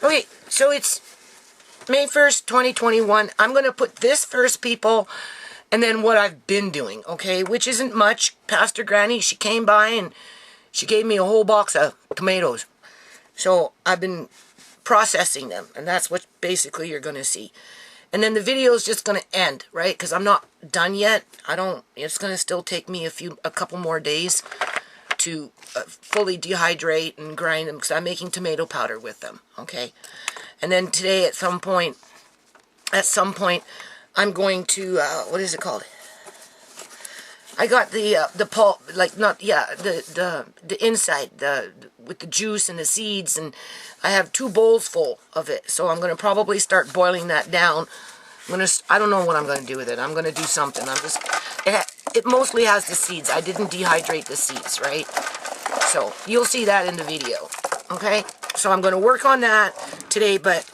Okay, so it's May 1st, 2021. I'm going to put this first, people, and then what I've been doing, okay? Which isn't much. Pastor Granny, she came by and she gave me a whole box of tomatoes. So I've been processing them, and that's what basically you're going to see. And then the video is just going to end, right? Because I'm not done yet. It's going to still take me a couple more days to fully dehydrate and grind them, because I'm making tomato powder with them, okay? And then today at some point, I'm going to, what is it called? I got the pulp, like, not, yeah, the inside, with the juice and the seeds, and I have 2 bowls full of it. So I'm going to probably start boiling that down. I don't know what I'm going to do with it. I'm going to do something. It mostly has the seeds. I didn't dehydrate the seeds, right? So you'll see that in the video, okay? So I'm going to work on that today, but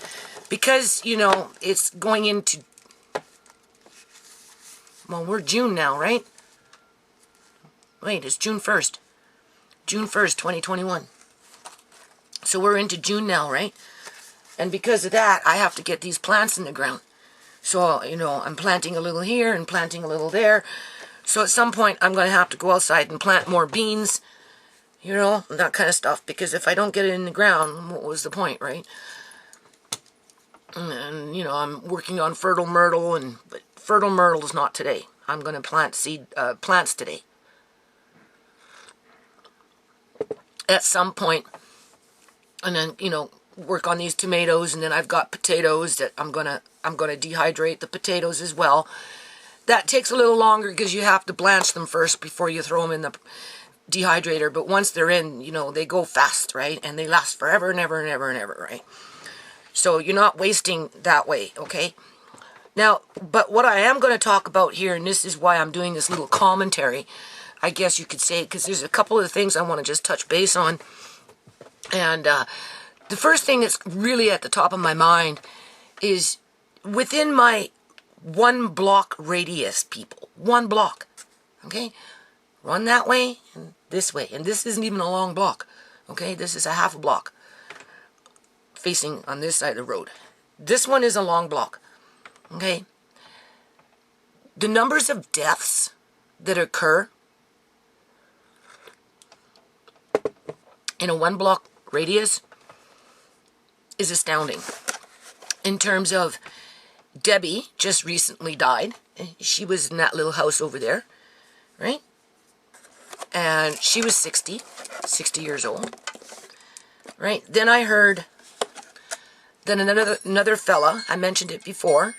because, you know, it's going into, well, we're June now, right? Wait, it's June 1st. June 1st, 2021. So we're into June now, right? And because of that, I have to get these plants in the ground. So, you know, I'm planting a little here and planting a little there. So at some point, I'm going to have to go outside and plant more beans, you know, that kind of stuff. Because if I don't get it in the ground, what was the point, right? And, you know, I'm working on fertile myrtle, but fertile myrtle is not today. I'm going to plant plants today. At some point, and then, you know, work on these tomatoes, and then I've got potatoes that I'm gonna dehydrate the potatoes as well. That takes a little longer because you have to blanch them first before you throw them in the dehydrator. But once they're in, you know, they go fast, right? And they last forever and ever and ever and ever, right? So you're not wasting that way, okay? Now, but what I am going to talk about here, and this is why I'm doing this little commentary, I guess you could say, because there's a couple of things I want to just touch base on. And the first thing that's really at the top of my mind is within my 1 block radius, people. 1 block, okay? Run that way and this way. And this isn't even a long block, okay? This is a half a block facing on this side of the road. This one is a long block, okay? The numbers of deaths that occur in a 1 block radius is astounding. In terms of Debbie just recently died. She was in that little house over there, right? And she was 60 years old, right? Then I heard that another fella, I mentioned it before,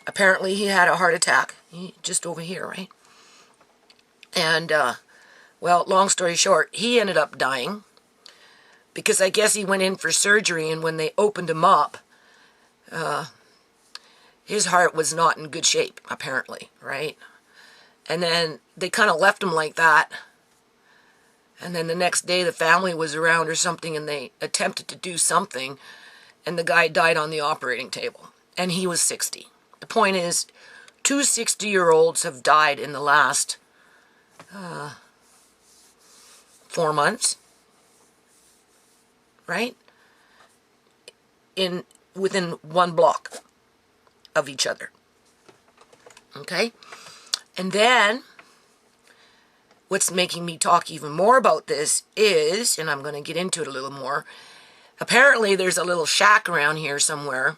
apparently he had a heart attack, just over here, right? And, well, long story short, he ended up dying because I guess he went in for surgery, and when they opened him up, his heart was not in good shape, apparently, right? And then they kind of left him like that. And then the next day the family was around or something, and they attempted to do something, and the guy died on the operating table. And he was 60. The point is, 2 60-year-olds have died in the last 4 months, right? Within 1 block of each other. Okay? And then, what's making me talk even more about this is, and I'm going to get into it a little more, apparently there's a little shack around here somewhere.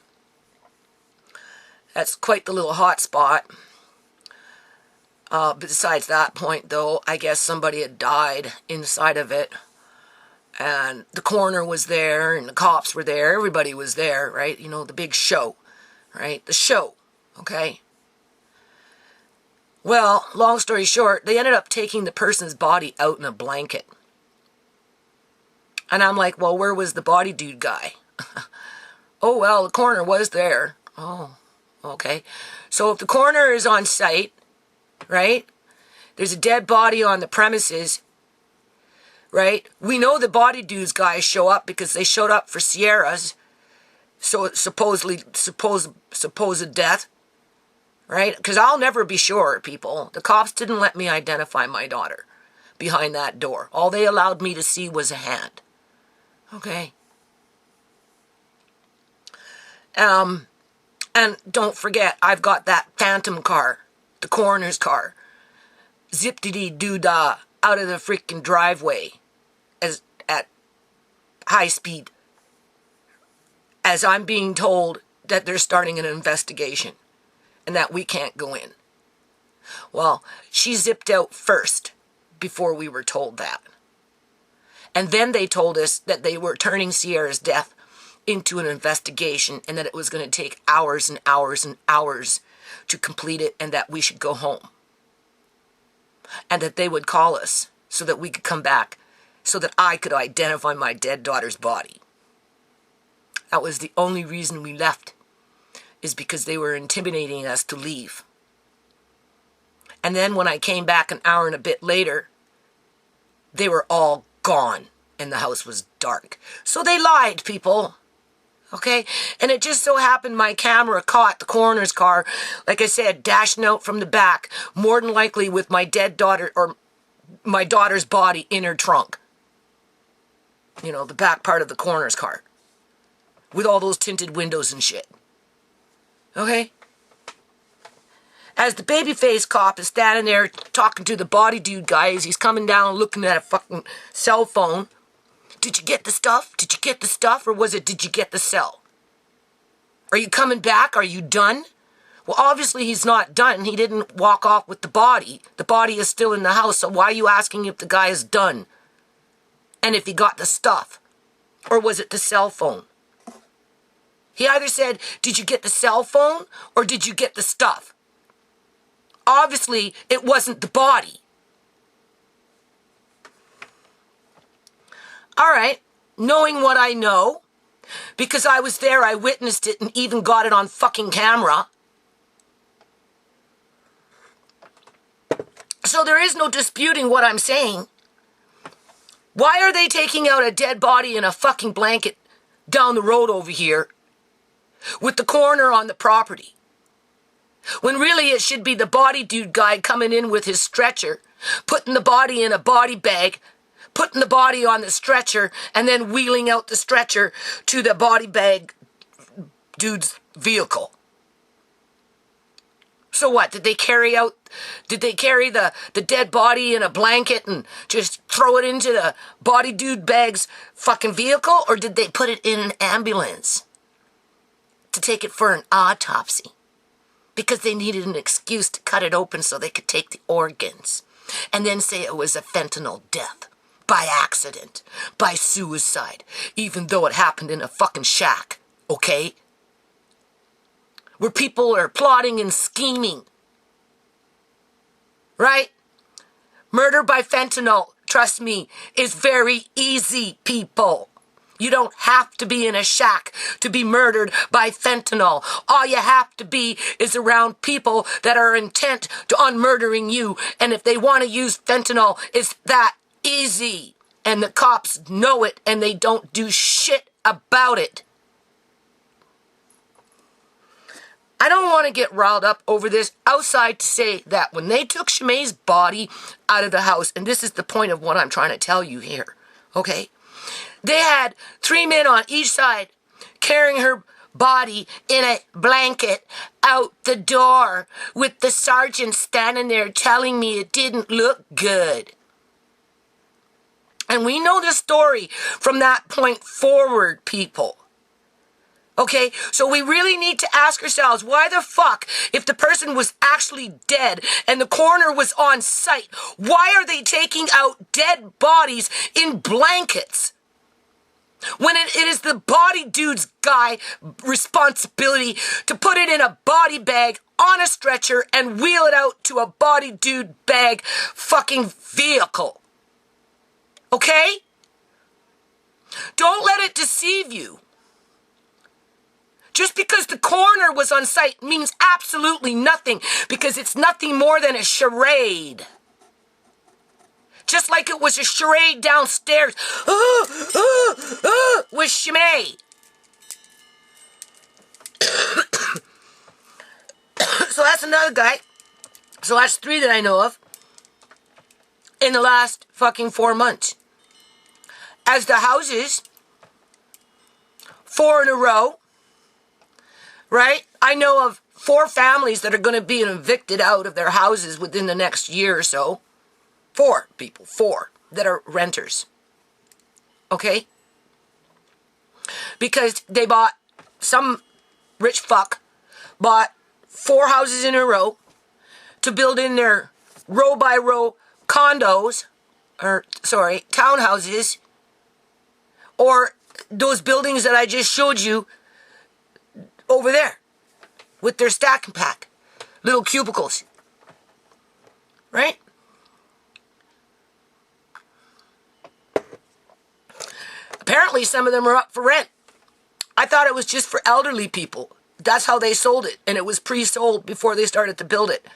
That's quite the little hot spot. Besides that point, though, I guess somebody had died inside of it. And the coroner was there, and the cops were there. Everybody was there, right? You know, the big show, right? The show, okay? Well, long story short, they ended up taking the person's body out in a blanket. And I'm like, well, where was the body dude guy? Oh, well, the coroner was there. Oh, okay. So if the coroner is on site, right? There's a dead body on the premises, right? We know the body dudes guys show up because they showed up for Ciera's supposed death, right? Because I'll never be sure, people. The cops didn't let me identify my daughter behind that door. All they allowed me to see was a hand, okay? And don't forget, I've got that phantom car, the coroner's car, zip-de-dee-doo-dah, out of the freaking driveway at high speed, as I'm being told that they're starting an investigation and that we can't go in. Well, she zipped out first before we were told that. And then they told us that they were turning Ciera's death into an investigation and that it was going to take hours and hours and hours to complete it and that we should go home. And that they would call us so that we could come back so that I could identify my dead daughter's body. That was the only reason we left, is because they were intimidating us to leave. And then when I came back an hour and a bit later, they were all gone and the house was dark. So they lied, people. Okay? And it just so happened my camera caught the coroner's car, like I said, dashing out from the back, more than likely with my dead daughter, or my daughter's body in her trunk. You know, the back part of the coroner's car. With all those tinted windows and shit. Okay? As the babyface cop is standing there talking to the body dude guy as he's coming down looking at a fucking cell phone. Did you get the stuff? Did you get the stuff? Or was it, did you get the cell? Are you coming back? Are you done? Well, obviously he's not done. He didn't walk off with the body. The body is still in the house. So why are you asking if the guy is done? And if he got the stuff? Or was it the cell phone? He either said, did you get the cell phone? Or did you get the stuff? Obviously, it wasn't the body. All right, knowing what I know, because I was there, I witnessed it, and even got it on fucking camera. So there is no disputing what I'm saying. Why are they taking out a dead body in a fucking blanket down the road over here with the coroner on the property? When really it should be the body dude guy coming in with his stretcher, putting the body in a body bag, putting the body on the stretcher, and then wheeling out the stretcher to the body bag dude's vehicle. So what, did they carry the dead body in a blanket and just throw it into the body dude bag's fucking vehicle? Or did they put it in an ambulance to take it for an autopsy? Because they needed an excuse to cut it open so they could take the organs. And then say it was a fentanyl death. By accident. By suicide. Even though it happened in a fucking shack. Okay? Where people are plotting and scheming. Right? Murder by fentanyl, trust me, is very easy, people. You don't have to be in a shack to be murdered by fentanyl. All you have to be is around people that are intent on murdering you. And if they want to use fentanyl, it's that easy. And the cops know it and they don't do shit about it. I don't want to get riled up over this outside to say that when they took ShaMay's body out of the house, and this is the point of what I'm trying to tell you here, okay? They had 3 men on each side carrying her body in a blanket out the door with the sergeant standing there telling me it didn't look good. And we know the story from that point forward, people. Okay, so we really need to ask ourselves, why the fuck, if the person was actually dead and the coroner was on site, why are they taking out dead bodies in blankets? When it is the body dude's guy responsibility to put it in a body bag on a stretcher and wheel it out to a body dude bag fucking vehicle. Okay? Don't let it deceive you. Just because the coroner was on site means absolutely nothing, because it's nothing more than a charade. Just like it was a charade downstairs with ShaMay. So that's another guy. So that's 3 that I know of in the last fucking 4 months. As the houses, 4 in a row, right? I know of 4 families that are going to be evicted out of their houses within the next year or so. 4 people, 4 that are renters. Okay? Because they bought, some rich fuck bought 4 houses in a row to build in their row by row condos, or sorry, townhouses, or those buildings that I just showed you over there with their stack and pack, little cubicles, right? Apparently some of them are up for rent. I thought it was just for elderly people. That's how they sold it, and it was pre-sold before they started to build it.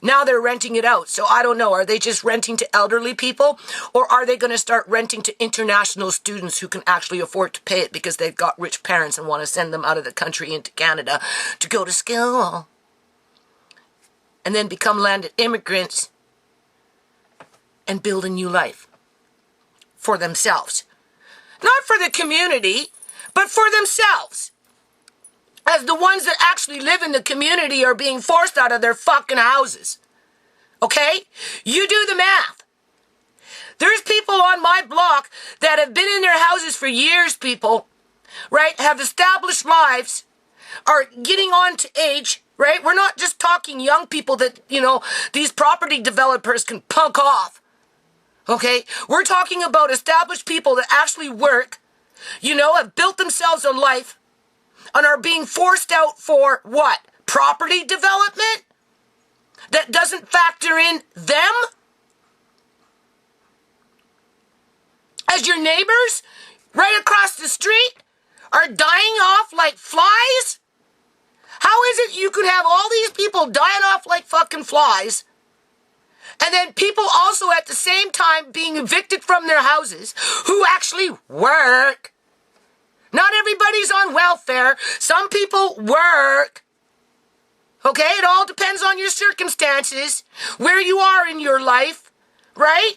Now they're renting it out, so I don't know. Are they just renting to elderly people, or are they going to start renting to international students who can actually afford to pay it because they've got rich parents and want to send them out of the country into Canada to go to school and then become landed immigrants and build a new life for themselves? Not for the community, but for themselves. As the ones that actually live in the community are being forced out of their fucking houses. Okay? You do the math. There's people on my block that have been in their houses for years, people, right? Have established lives, are getting on to age, right? We're not just talking young people that, these property developers can punk off. Okay? We're talking about established people that actually work, have built themselves a life, and are being forced out for what? Property development? That doesn't factor in them? As your neighbors right across the street are dying off like flies? How is it you could have all these people dying off like fucking flies, and then people also at the same time being evicted from their houses who actually work? Not everybody's on welfare. Some people work. Okay? It all depends on your circumstances, where you are in your life, right?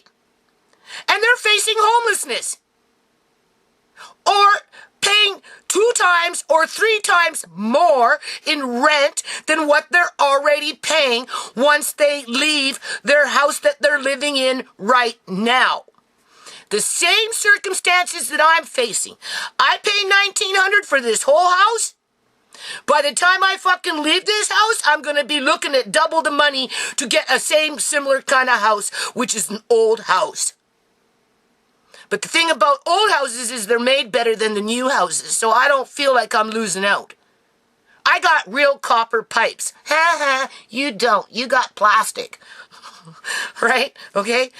And they're facing homelessness. Or paying 2 times or 3 times more in rent than what they're already paying once they leave their house that they're living in right now. The same circumstances that I'm facing. I pay $1,900 for this whole house. By the time I fucking leave this house, I'm going to be looking at double the money to get a similar kind of house, which is an old house. But the thing about old houses is they're made better than the new houses, so I don't feel like I'm losing out. I got real copper pipes. Ha ha, you don't. You got plastic. Right? Okay?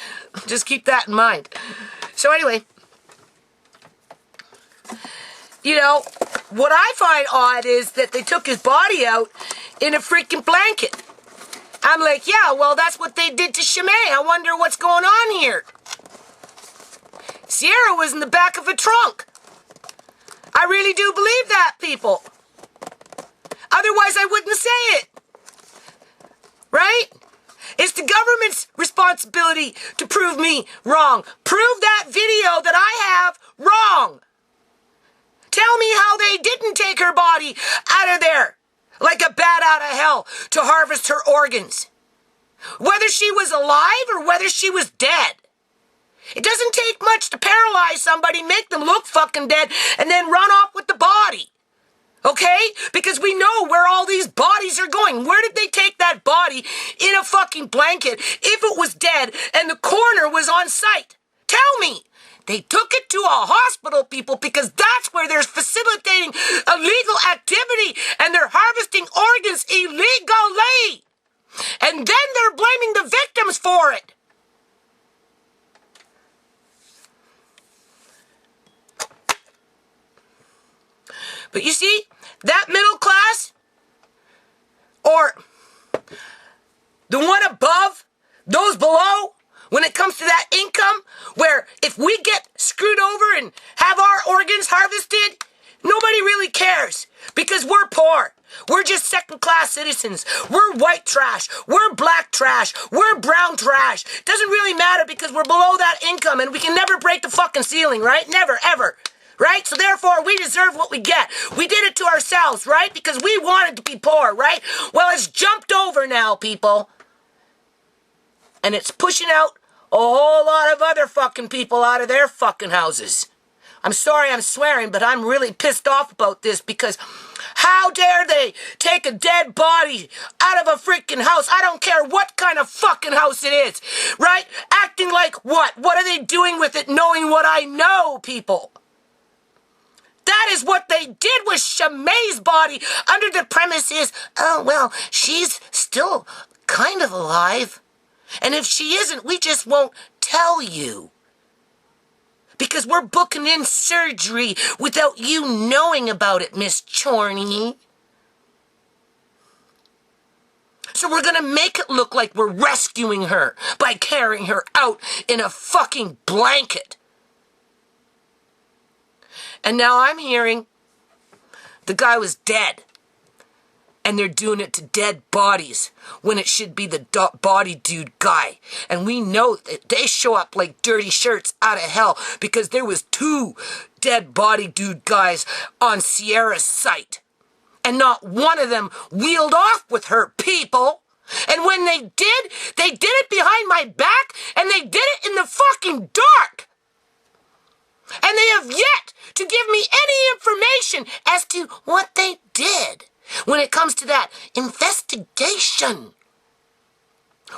Just keep that in mind. So anyway, what I find odd is that they took his body out in a freaking blanket. I'm like, yeah, well, that's what they did to ShaMay. I wonder what's going on here. Ciera was in the back of a trunk. I really do believe that, people. Otherwise, I wouldn't say it. Right? It's the government's responsibility to prove me wrong. Prove that video that I have wrong. Tell me how they didn't take her body out of there like a bat out of hell to harvest her organs. Whether she was alive or whether she was dead. It doesn't take much to paralyze somebody, make them look fucking dead, and then run off with the body. Okay? Because we know where all these bodies are going. Where did they take that body in a fucking blanket if it was dead and the coroner was on site? Tell me. They took it to a hospital, people, because that's where they're facilitating illegal activity and they're harvesting organs illegally. And then they're blaming the victims for it. But you see, that middle class, or the one above, those below, when it comes to that income, where if we get screwed over and have our organs harvested, nobody really cares because we're poor. We're just second-class citizens. We're white trash. We're black trash. We're brown trash. Doesn't really matter because we're below that income and we can never break the fucking ceiling, right? Never, ever. right? So therefore, we deserve what we get. We did it to ourselves, right? Because we wanted to be poor, right? Well, it's jumped over now, people. And it's pushing out a whole lot of other fucking people out of their fucking houses. I'm sorry I'm swearing, but I'm really pissed off about this because how dare they take a dead body out of a freaking house? I don't care what kind of fucking house it is, right? Acting like what? What are they doing with it knowing what I know, people? That is what they did with ShaMay's body under the premise is, oh, well, she's still kind of alive. And if she isn't, we just won't tell you. Because we're booking in surgery without you knowing about it, Miss Chorney. So we're gonna make it look like we're rescuing her by carrying her out in a fucking blanket. And now I'm hearing the guy was dead. And they're doing it to dead bodies when it should be the body dude guy. And we know that they show up like dirty shirts out of hell because there was 2 dead body dude guys on Ciera's site. And not one of them wheeled off with her, people. And when they did it behind my back and they did it in the fucking dark. And they have yet to give me any information as to what they did. When it comes to that investigation.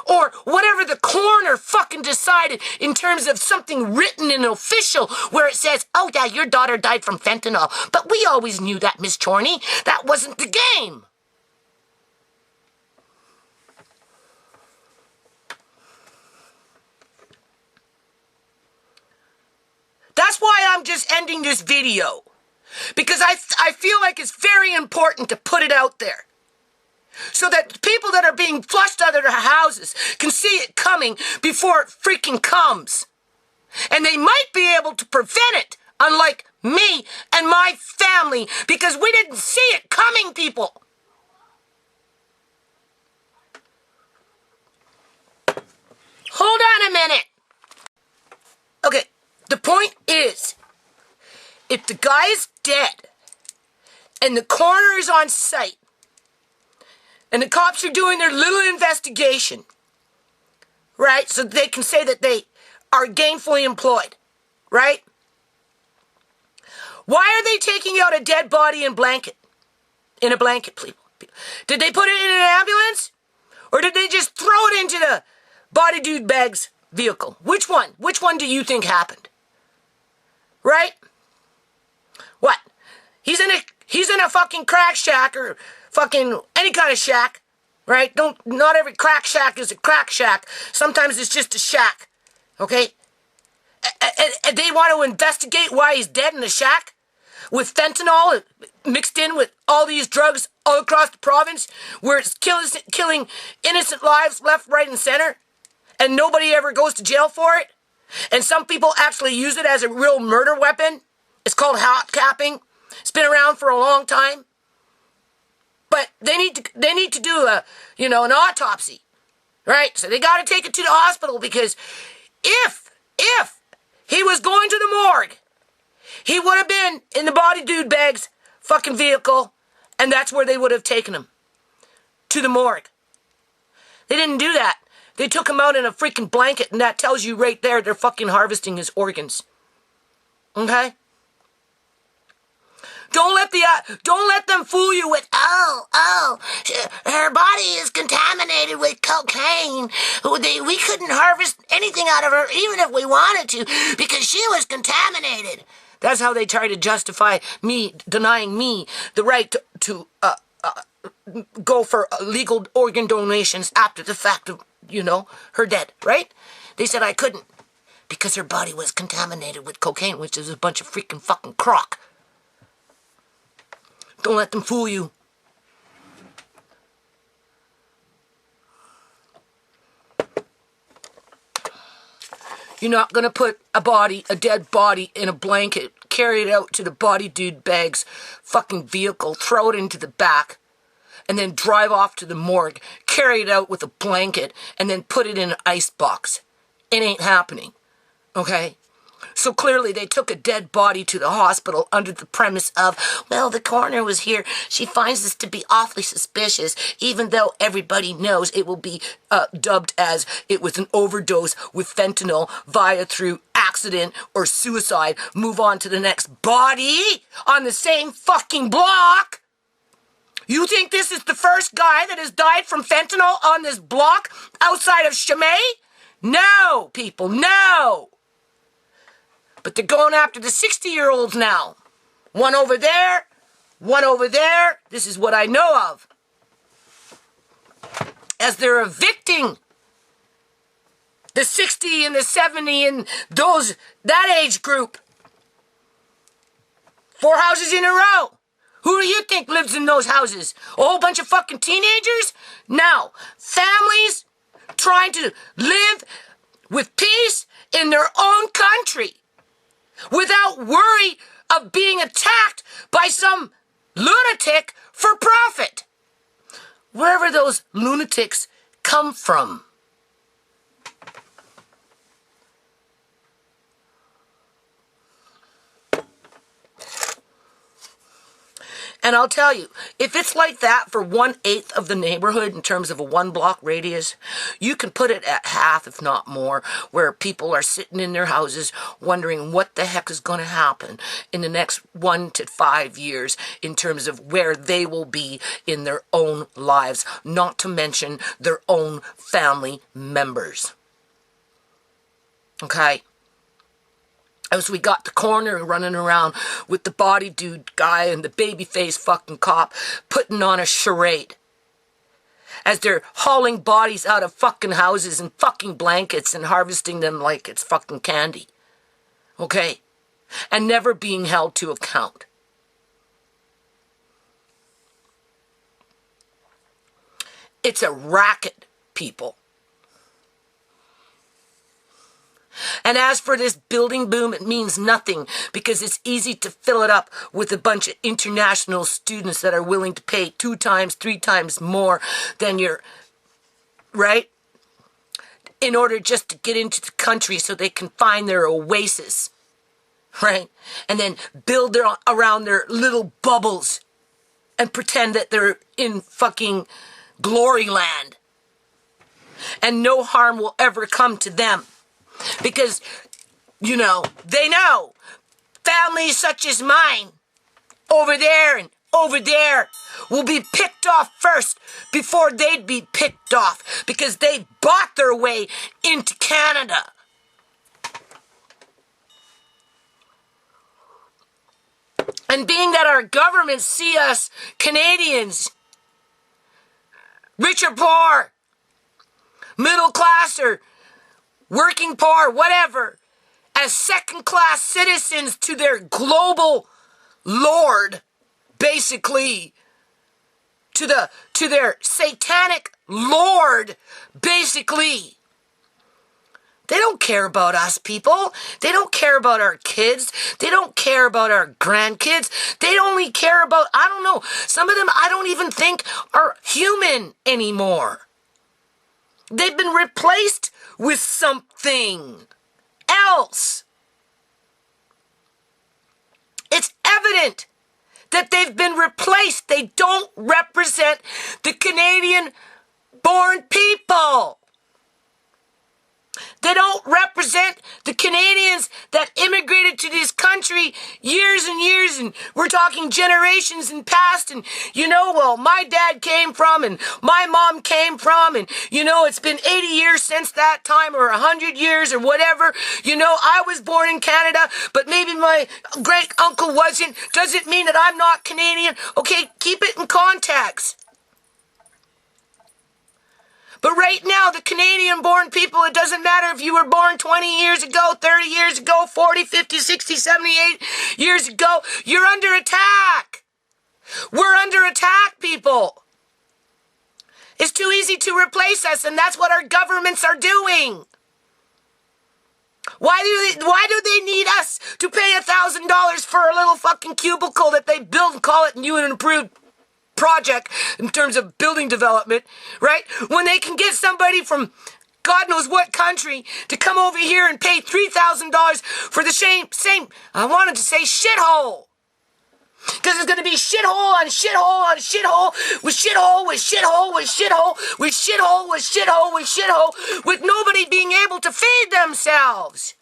Or whatever the coroner fucking decided in terms of something written and official where it says, oh yeah, your daughter died from fentanyl. But we always knew that, Miss Chorney. That wasn't the game. That's why I'm just ending this video. Because I feel like it's very important to put it out there. So that people that are being flushed out of their houses can see it coming before it freaking comes. And they might be able to prevent it, unlike me and my family, because we didn't see it coming, people. Hold on a minute. Okay, the point is, if the guy is dead, and the coroner is on site, and the cops are doing their little investigation, right, so they can say that they are gainfully employed, right? Why are they taking out a dead body in a blanket, people? Did they put it in an ambulance? Or did they just throw it into the body dude bag's vehicle? Which one? Which one do you think happened? Right? What? He's in a fucking crack shack or fucking any kind of shack, right? Not every crack shack is a crack shack. Sometimes it's just a shack, okay? And they want to investigate why he's dead in the shack with fentanyl mixed in with all these drugs all across the province where it's killing innocent lives left, right, and center, and nobody ever goes to jail for it. And some people actually use it as a real murder weapon. It's called hot capping. It's been around for a long time. But they need to do an autopsy, right? So they got to take it to the hospital because if he was going to the morgue, he would have been in the body dude bag's fucking vehicle, and that's where they would have taken him, to the morgue. They didn't do that. They took him out in a freaking blanket, and that tells you right there they're fucking harvesting his organs. Okay? Don't let them fool you with, her body is contaminated with cocaine. We couldn't harvest anything out of her, even if we wanted to, because she was contaminated. That's how they try to justify me, denying me the right to go for legal organ donations after the fact of, her dead, right? They said I couldn't because her body was contaminated with cocaine, which is a bunch of freaking fucking crock. Don't let them fool you. You're not going to put a dead body in a blanket, carry it out to the body dude bag's fucking vehicle, throw it into the back, and then drive off to the morgue, carry it out with a blanket, and then put it in an ice box. It ain't happening, okay? So clearly they took a dead body to the hospital under the premise of, well, the coroner was here. She finds this to be awfully suspicious, even though everybody knows it will be dubbed as it was an overdose with fentanyl through accident or suicide. Move on to the next body on the same fucking block. You think this is the first guy that has died from fentanyl on this block outside of ShaMay? No, people, no. But they're going after the 60-year-olds now. One over there, one over there. This is what I know of. As they're evicting the 60 and the 70 and that age group. 4 houses in a row. Who do you think lives in those houses? A whole bunch of fucking teenagers? No. Families trying to live with peace in their own country without worry of being attacked by some lunatic for profit. Wherever those lunatics come from. And I'll tell you, if it's like that for 1/8 of the neighborhood in terms of a 1-block radius, you can put it at half, if not more, where people are sitting in their houses wondering what the heck is going to happen in the next 1 to 5 years in terms of where they will be in their own lives, not to mention their own family members. Okay? As we got the coroner running around with the body dude guy and the baby-faced fucking cop putting on a charade. As they're hauling bodies out of fucking houses and fucking blankets and harvesting them like it's fucking candy. Okay? And never being held to account. It's a racket, people. And as for this building boom, it means nothing because it's easy to fill it up with a bunch of international students that are willing to pay 2 times, 3 times more than right? In order just to get into the country so they can find their oasis, right? And then build around their little bubbles and pretend that they're in fucking glory land. And no harm will ever come to them. Because, they know families such as mine, over there and over there, will be picked off first before they'd be picked off because they bought their way into Canada. And being that our government see us Canadians, rich or poor, middle class or working poor, whatever, as second-class citizens to their global lord, basically, to their satanic lord, basically. They don't care about us, people. They don't care about our kids. They don't care about our grandkids. They only care about, I don't know, some of them I don't even think are human anymore. They've been replaced with something else. It's evident that they've been replaced. They don't represent the Canadian-born people. They don't represent the Canadians that immigrated to this country years and years, and we're talking generations in past, and my dad came from, and my mom came from, and it's been 80 years since that time, or 100 years, or whatever. I was born in Canada, but maybe my great uncle wasn't. Doesn't mean that I'm not Canadian. Okay, keep it in context. But right now, the Canadian-born people, it doesn't matter if you were born 20 years ago, 30 years ago, 40, 50, 60, 78 years ago, you're under attack. We're under attack, people. It's too easy to replace us, and that's what our governments are doing. Why do they need us to pay $1,000 for a little fucking cubicle that they build and call it new and improved project in terms of building development, right? When they can get somebody from God knows what country to come over here and pay $3,000 for the same, I wanted to say shithole. Because it's going to be shithole on shithole on shithole with shithole with shithole with shithole with shithole with shithole with shithole with nobody being able to feed themselves.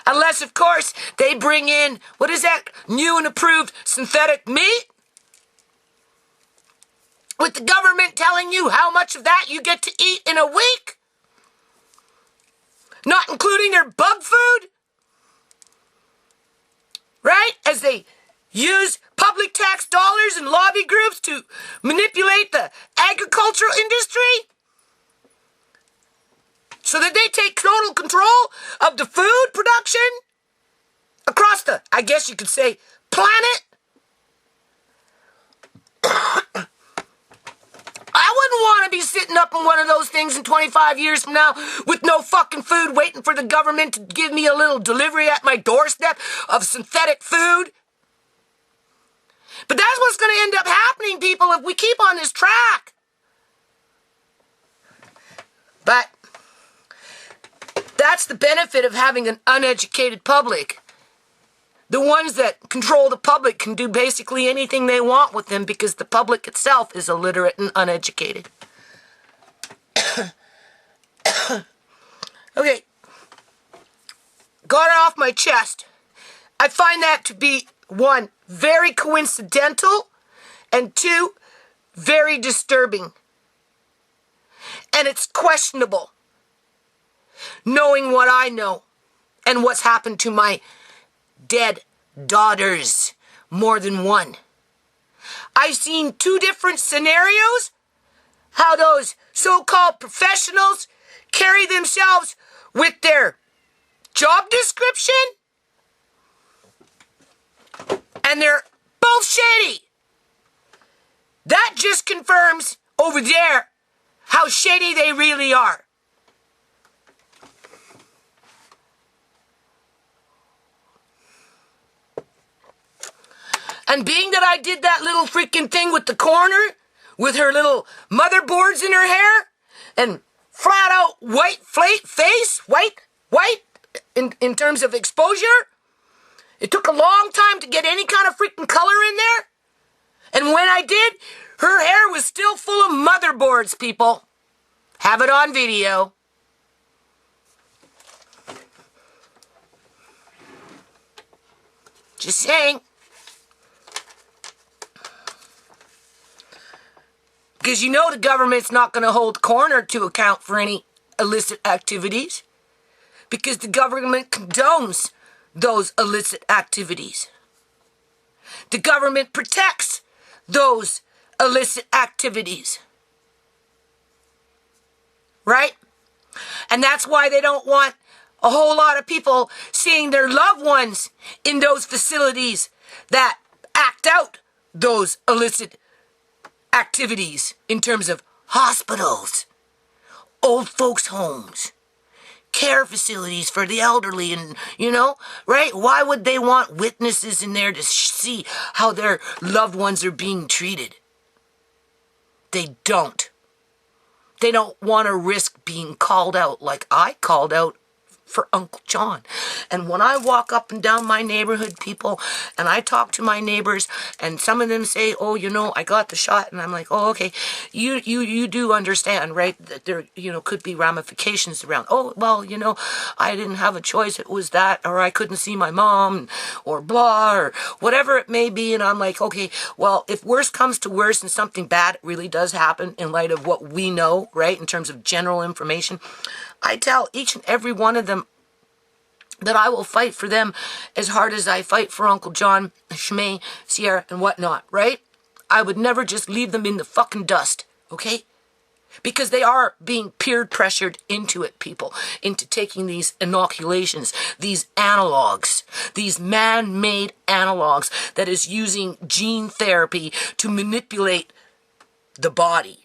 Unless, of course, they bring in, what is that, new and approved synthetic meat? With the government telling you how much of that you get to eat in a week? Not including their bug food? Right? As they use public tax dollars and lobby groups to manipulate the agricultural industry? So that they take total control of the food production across the, I guess you could say, planet? I wouldn't want to be sitting up in one of those things in 25 years from now with no fucking food, waiting for the government to give me a little delivery at my doorstep of synthetic food. But that's what's going to end up happening, people, if we keep on this track. But that's the benefit of having an uneducated public. The ones that control the public can do basically anything they want with them because the public itself is illiterate and uneducated. Okay. Got it off my chest. I find that to be, one, very coincidental, and two, very disturbing. And it's questionable, knowing what I know and what's happened to my dead daughters, more than one. I've seen two different scenarios, how those so-called professionals carry themselves with their job description, and they're both shady. That just confirms over there how shady they really are. And being that I did that little freaking thing with the coroner, with her little motherboards in her hair, and flat out white face, white, in terms of exposure, it took a long time to get any kind of freaking color in there. And when I did, her hair was still full of motherboards, people. Have it on video. Just saying. Because you know the government's not going to hold the coroner to account for any illicit activities. Because the government condones those illicit activities. The government protects those illicit activities. Right? And that's why they don't want a whole lot of people seeing their loved ones in those facilities that act out those illicit activities in terms of hospitals, old folks' homes, care facilities for the elderly, and, you know, right? Why would they want witnesses in there to see how their loved ones are being treated? They don't. They don't want to risk being called out like I called out for Uncle John. And when I walk up and down my neighborhood, people, and I talk to my neighbors, and some of them say, oh, you know, I got the shot, and I'm like, oh, okay, you do understand, right, that there, you know, could be ramifications around, oh, well, you know, I didn't have a choice, it was that, or I couldn't see my mom, or blah, or whatever it may be, and I'm like, okay, well, if worse comes to worse and something bad really does happen in light of what we know, right, in terms of general information, I tell each and every one of them that I will fight for them as hard as I fight for Uncle John, ShaMay, Ciera, and whatnot, right? I would never just leave them in the fucking dust, okay? Because they are being peer pressured into it, people, into taking these inoculations, these analogs, these man-made analogs that is using gene therapy to manipulate the body.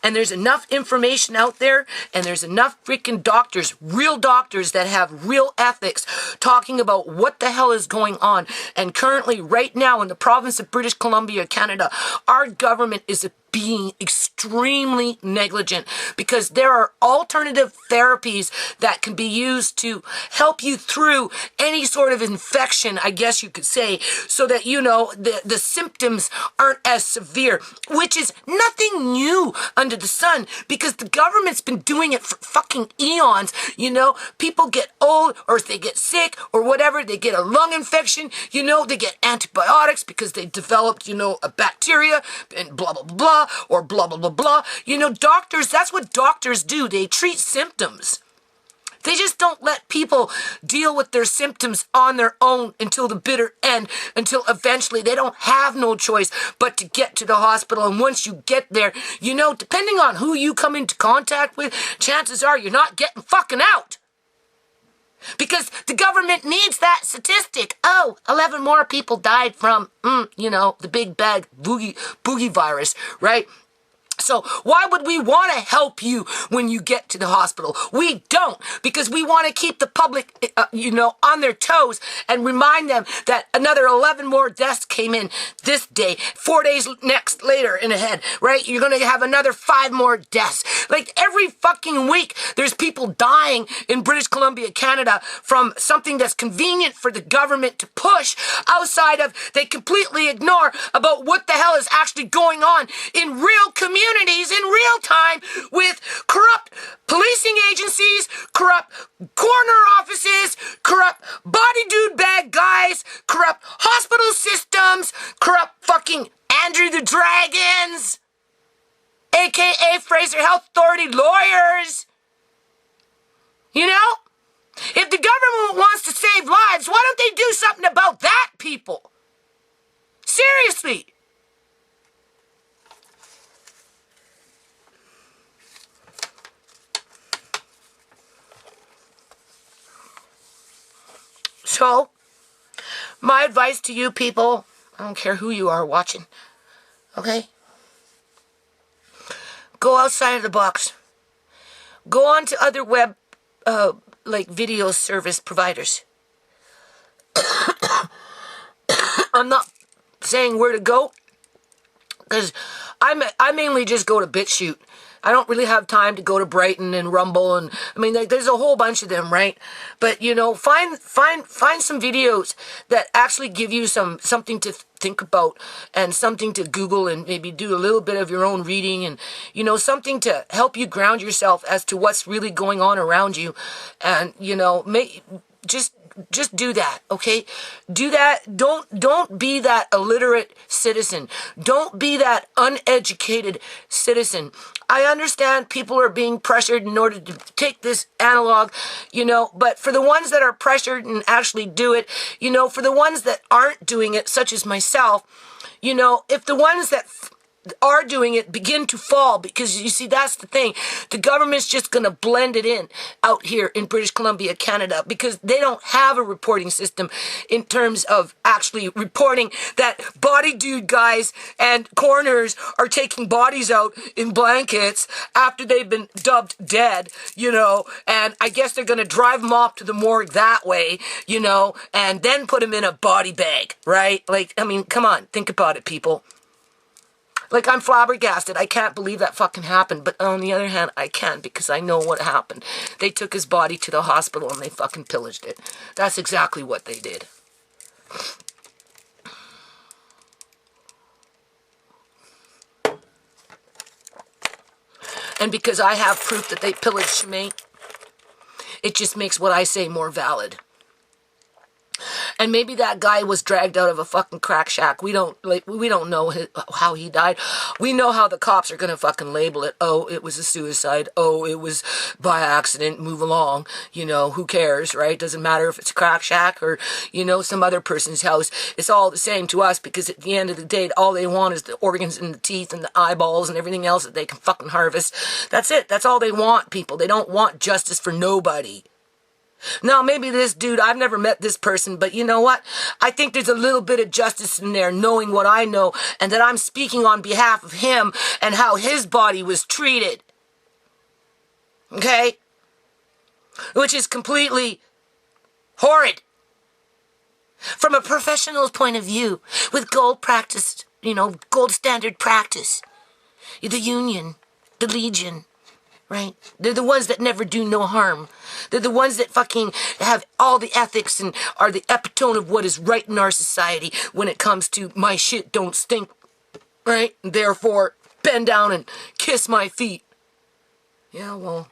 And there's enough information out there, and there's enough freaking doctors, real doctors that have real ethics, talking about what the hell is going on. And currently, right now, in the province of British Columbia, Canada, our government is being extremely negligent, because there are alternative therapies that can be used to help you through any sort of infection, I guess you could say, so that, you know, the symptoms aren't as severe, which is nothing new under the sun, because the government's been doing it for fucking eons. You know, people get old, or if they get sick or whatever, they get a lung infection, you know, they get antibiotics because they developed, you know, a bacteria and blah, blah, blah, or blah, blah, blah, blah. You know, doctors, that's what doctors do. They treat symptoms. They just don't let people deal with their symptoms on their own until the bitter end, until eventually they don't have no choice but to get to the hospital. And once you get there, you know, depending on who you come into contact with, chances are you're not getting fucking out. Because the government needs that statistic. Oh, 11 more people died from, you know, the big bad boogie virus, right? So why would we want to help you when you get to the hospital? We don't, because we want to keep the public, you know, on their toes and remind them that another 11 more deaths came in this day, 4 days later in ahead, right? You're going to have another 5 more deaths. Like every fucking week, there's people dying in British Columbia, Canada, from something that's convenient for the government to push outside of, they completely ignore about what the hell is actually going on in real communities in real time, with corrupt policing agencies, corrupt corner offices, corrupt body dude bag guys, corrupt hospital systems, corrupt fucking Andrew the Dragons, aka Fraser Health Authority lawyers. You know? If the government wants to save lives, why don't they do something about that, people? Seriously. So, my advice to you people, I don't care who you are watching, okay? Go outside of the box. Go on to other web, like video service providers. I'm not saying where to go, because I mainly just go to BitChute. I don't really have time to go to Brighton and Rumble, and I mean, there's a whole bunch of them, right? But you know, find some videos that actually give you something to think about, and something to Google, and maybe do a little bit of your own reading, and you know, something to help you ground yourself as to what's really going on around you, and you know, just do that, okay? Do that. Don't be that illiterate citizen. Don't be that uneducated citizen. I understand people are being pressured in order to take this analog, you know, but for the ones that are pressured and actually do it, you know, for the ones that aren't doing it, such as myself, you know, if the ones that are doing it begin to fall, because you see, that's the thing, the government's just going to blend it in out here in British Columbia, Canada, because they don't have a reporting system in terms of actually reporting that body dude guys and coroners are taking bodies out in blankets after they've been dubbed dead, you know, and I guess they're going to drive them off to the morgue that way, you know, and then put them in a body bag, right? Like, I mean, come on, think about it, people. Like, I'm flabbergasted. I can't believe that fucking happened. But on the other hand, I can, because I know what happened. They took his body to the hospital and they fucking pillaged it. That's exactly what they did. And because I have proof that they pillaged ShaMay, it just makes what I say more valid. And maybe that guy was dragged out of a fucking crack shack. We don't know how he died. We know how the cops are gonna fucking label it. Oh, it was a suicide. Oh, it was by accident. Move along. You know, who cares, right? Doesn't matter if it's a crack shack or, you know, some other person's house. It's all the same to us, because at the end of the day, all they want is the organs and the teeth and the eyeballs and everything else that they can fucking harvest. That's it. That's all they want, people. They don't want justice for nobody. Now, maybe this dude, I've never met this person, but you know what? I think there's a little bit of justice in there, knowing what I know, and that I'm speaking on behalf of him and how his body was treated. Okay? Which is completely horrid. From a professional's point of view, with gold standard practice. The Union, the Legion, right? They're the ones that never do no harm. They're the ones that fucking have all the ethics and are the epitome of what is right in our society when it comes to my shit don't stink, right? And therefore, bend down and kiss my feet. Yeah, well,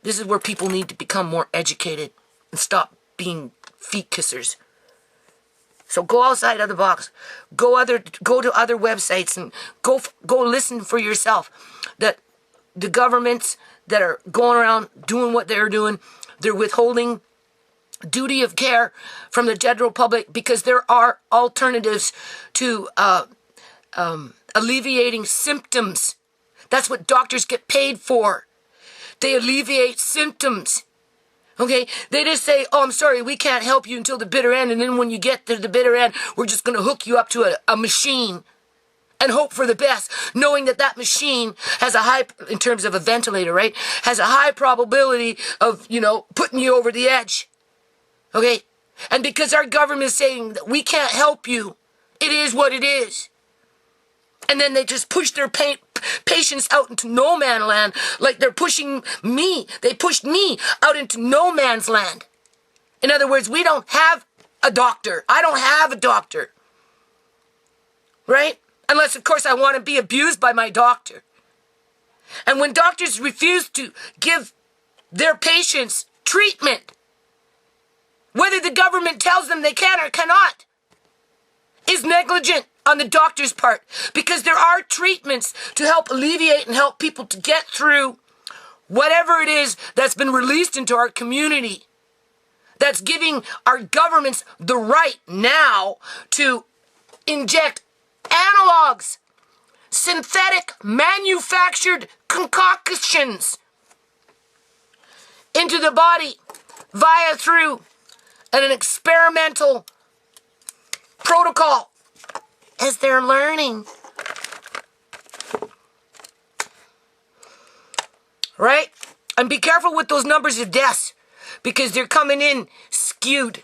this is where people need to become more educated and stop being feet kissers. So go outside of the box. Go to other websites and go listen for yourself. That the governments that are going around doing what they're doing, they're withholding duty of care from the general public because there are alternatives to alleviating symptoms. That's what doctors get paid for. They alleviate symptoms. Okay? They just say, oh, I'm sorry, we can't help you until the bitter end. And then when you get to the bitter end, we're just going to hook you up to a machine and hope for the best, knowing that that machine has a high, in terms of a ventilator, right, has a high probability of, putting you over the edge. Okay? And because our government is saying that we can't help you, it is what it is. And then they just push their patients out into no man's land like they're pushing me. They pushed me out into no man's land. In other words, we don't have a doctor. I don't have a doctor. Right? Unless, of course, I want to be abused by my doctor. And when doctors refuse to give their patients treatment, whether the government tells them they can or cannot, is negligent on the doctor's part, because there are treatments to help alleviate and help people to get through whatever it is that's been released into our community, that's giving our governments the right now to inject analogs, synthetic manufactured concoctions into the body through an experimental protocol as they're learning. Right? And be careful with those numbers of deaths, because they're coming in skewed.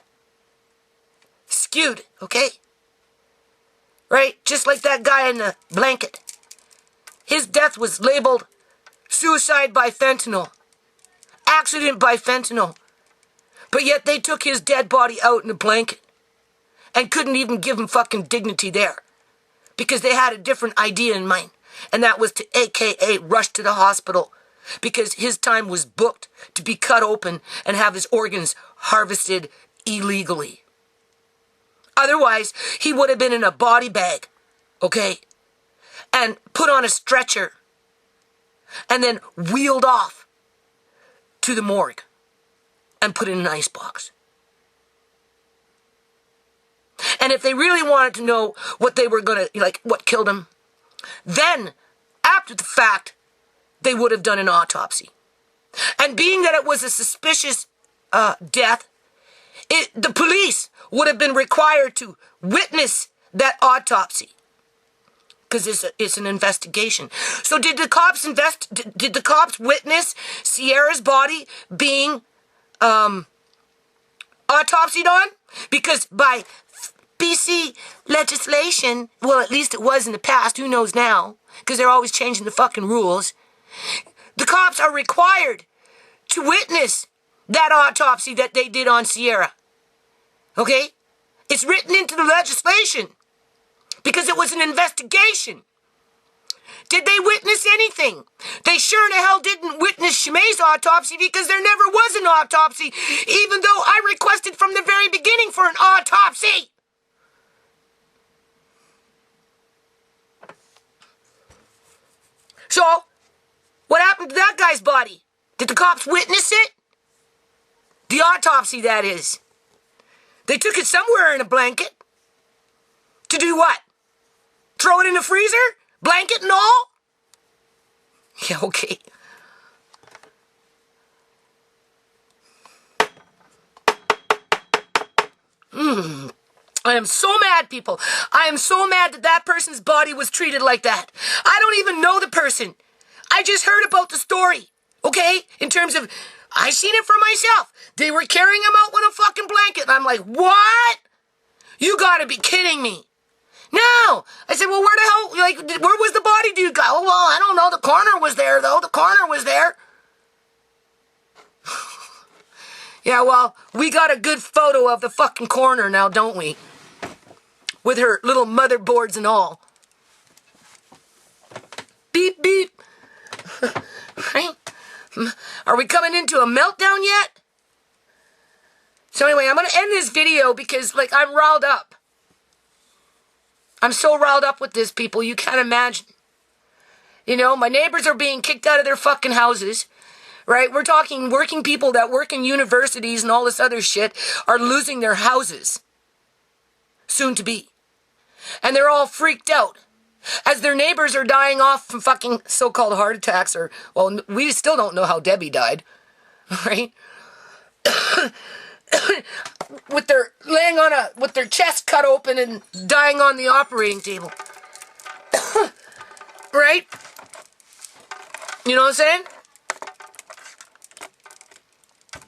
Skewed, okay? Right? Just like that guy in the blanket. His death was labeled suicide by fentanyl. Accident by fentanyl. But yet they took his dead body out in a blanket and couldn't even give him fucking dignity there, because they had a different idea in mind. And that was to AKA rush to the hospital, because his time was booked to be cut open and have his organs harvested illegally. Otherwise, he would have been in a body bag, okay? And put on a stretcher and then wheeled off to the morgue and put in an icebox. And if they really wanted to know what they were going to, what killed him, then, after the fact, they would have done an autopsy. And being that it was a suspicious death, the police would have been required to witness that autopsy, because it's an investigation. So did the cops Did the cops witness Ciera's body being autopsied on? Because by BC legislation, well, at least it was in the past, who knows now, because they're always changing the fucking rules, the cops are required to witness that autopsy that they did on Ciera. Okay? It's written into the legislation because it was an investigation. Did they witness anything? They sure in the hell didn't witness ShaMay's autopsy, because there never was an autopsy, even though I requested from the very beginning for an autopsy. So, what happened to that guy's body? Did the cops witness it? The autopsy, that is. They took it somewhere in a blanket. To do what? Throw it in the freezer? Blanket and all? Yeah, okay. I am so mad, people. I am so mad that that person's body was treated like that. I don't even know the person. I just heard about the story, okay? In terms of, I seen it for myself. They were carrying him out with a fucking blanket. And I'm like, what? You gotta be kidding me. No! I said, well, where the hell, like, where was the body dude go? Oh, well, I don't know. The coroner was there, though. The coroner was there. Yeah, well, we got a good photo of the fucking coroner now, don't we? With her little motherboards and all. Beep, beep. Right? Are we coming into a meltdown yet? So anyway, I'm going to end this video because, like, I'm riled up. I'm so riled up with this, people. You can't imagine. You know, my neighbors are being kicked out of their fucking houses. Right? We're talking working people that work in universities and all this other shit are losing their houses. Soon to be. And they're all freaked out. As their neighbors are dying off from fucking so-called heart attacks or, well, we still don't know how Debbie died. Right? With their laying on with their chest cut open and dying on the operating table. Right? You know what I'm saying?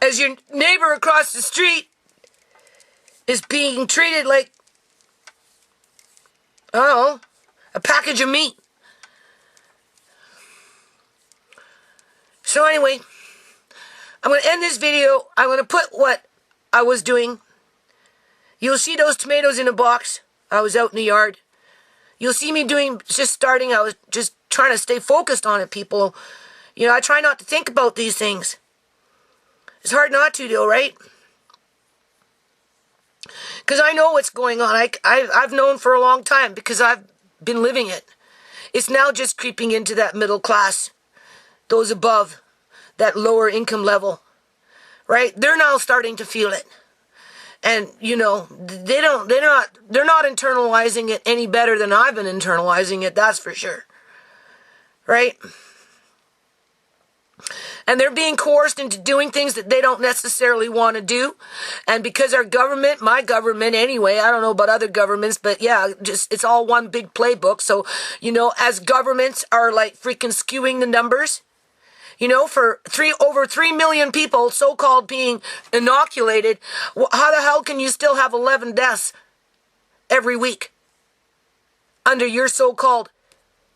As your neighbor across the street is being treated like, I don't know, a package of meat. So anyway, I'm going to end this video. I'm going to put what I was doing. You'll see those tomatoes in a box. I was out in the yard. You'll see me just starting. I was just trying to stay focused on it, people. You know, I try not to think about these things. It's hard not to, though, right? Because I know what's going on. I've known for a long time because I've been living it. It's now just creeping into that middle class. Those above that lower income level. Right? They're now starting to feel it. And, you know, they're not internalizing it any better than I've been internalizing it, that's for sure. Right? And they're being coerced into doing things that they don't necessarily want to do. And because our government, my government anyway, I don't know about other governments, but yeah, just it's all one big playbook. So, you know, as governments are like freaking skewing the numbers, you know, for over 3 million people so-called being inoculated, how the hell can you still have 11 deaths every week under your so-called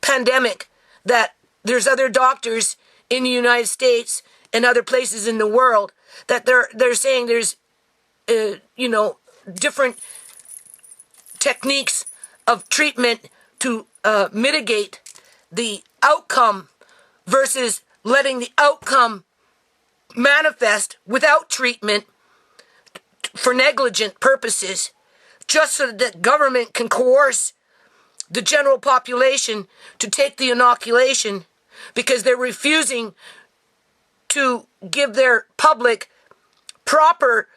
pandemic that there's other doctors in the United States and other places in the world that they're saying there's, you know, different techniques of treatment to mitigate the outcome versus letting the outcome manifest without treatment for negligent purposes, just so that government can coerce the general population to take the inoculation because they're refusing to give their public proper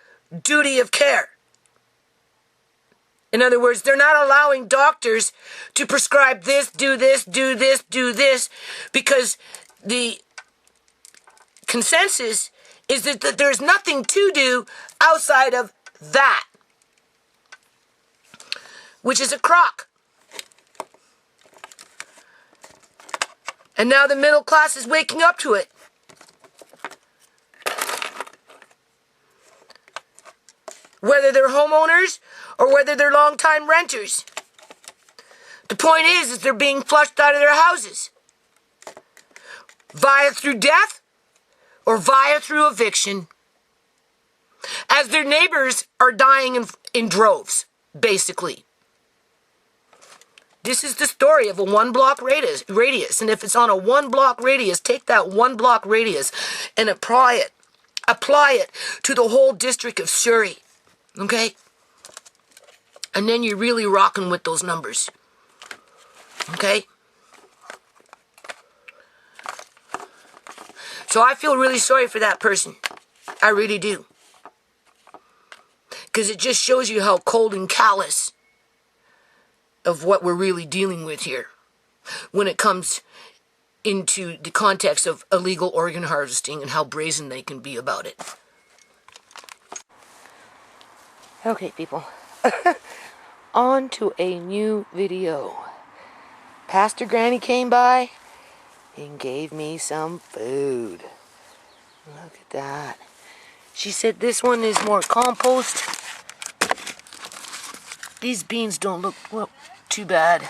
duty of care. In other words, they're not allowing doctors to prescribe this, do this, do this, do this, because the consensus is that there's nothing to do outside of that, which is a crock. And now the middle class is waking up to it. Whether they're homeowners or whether they're long-time renters. The point is they're being flushed out of their houses. Via through death or via through eviction. As their neighbors are dying in droves, basically. This is the story of a 1-block radius. And if it's on a 1-block radius, take that 1-block radius and apply it. Apply it to the whole district of Surrey. Okay? And then you're really rocking with those numbers. Okay? So I feel really sorry for that person. I really do. Because it just shows you how cold and callous of what we're really dealing with here when it comes into the context of illegal organ harvesting and how brazen they can be about it. Okay, people. On to a new video. Pastor Granny came by and gave me some food. Look at that. She said this one is more compost. These beans don't look, well, too bad.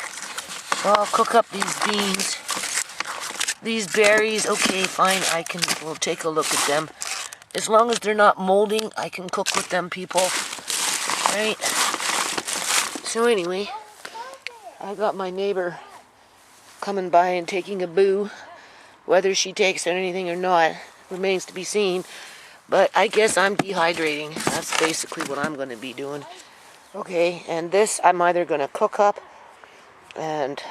So I'll cook up these beans. These berries, okay, fine, we'll take a look at them. As long as they're not molding, I can cook with them, people. Right? So anyway, I got my neighbor coming by and taking a boo. Whether she takes anything or not remains to be seen. But I guess I'm dehydrating. That's basically what I'm going to be doing. Okay, and this I'm either going to cook up, and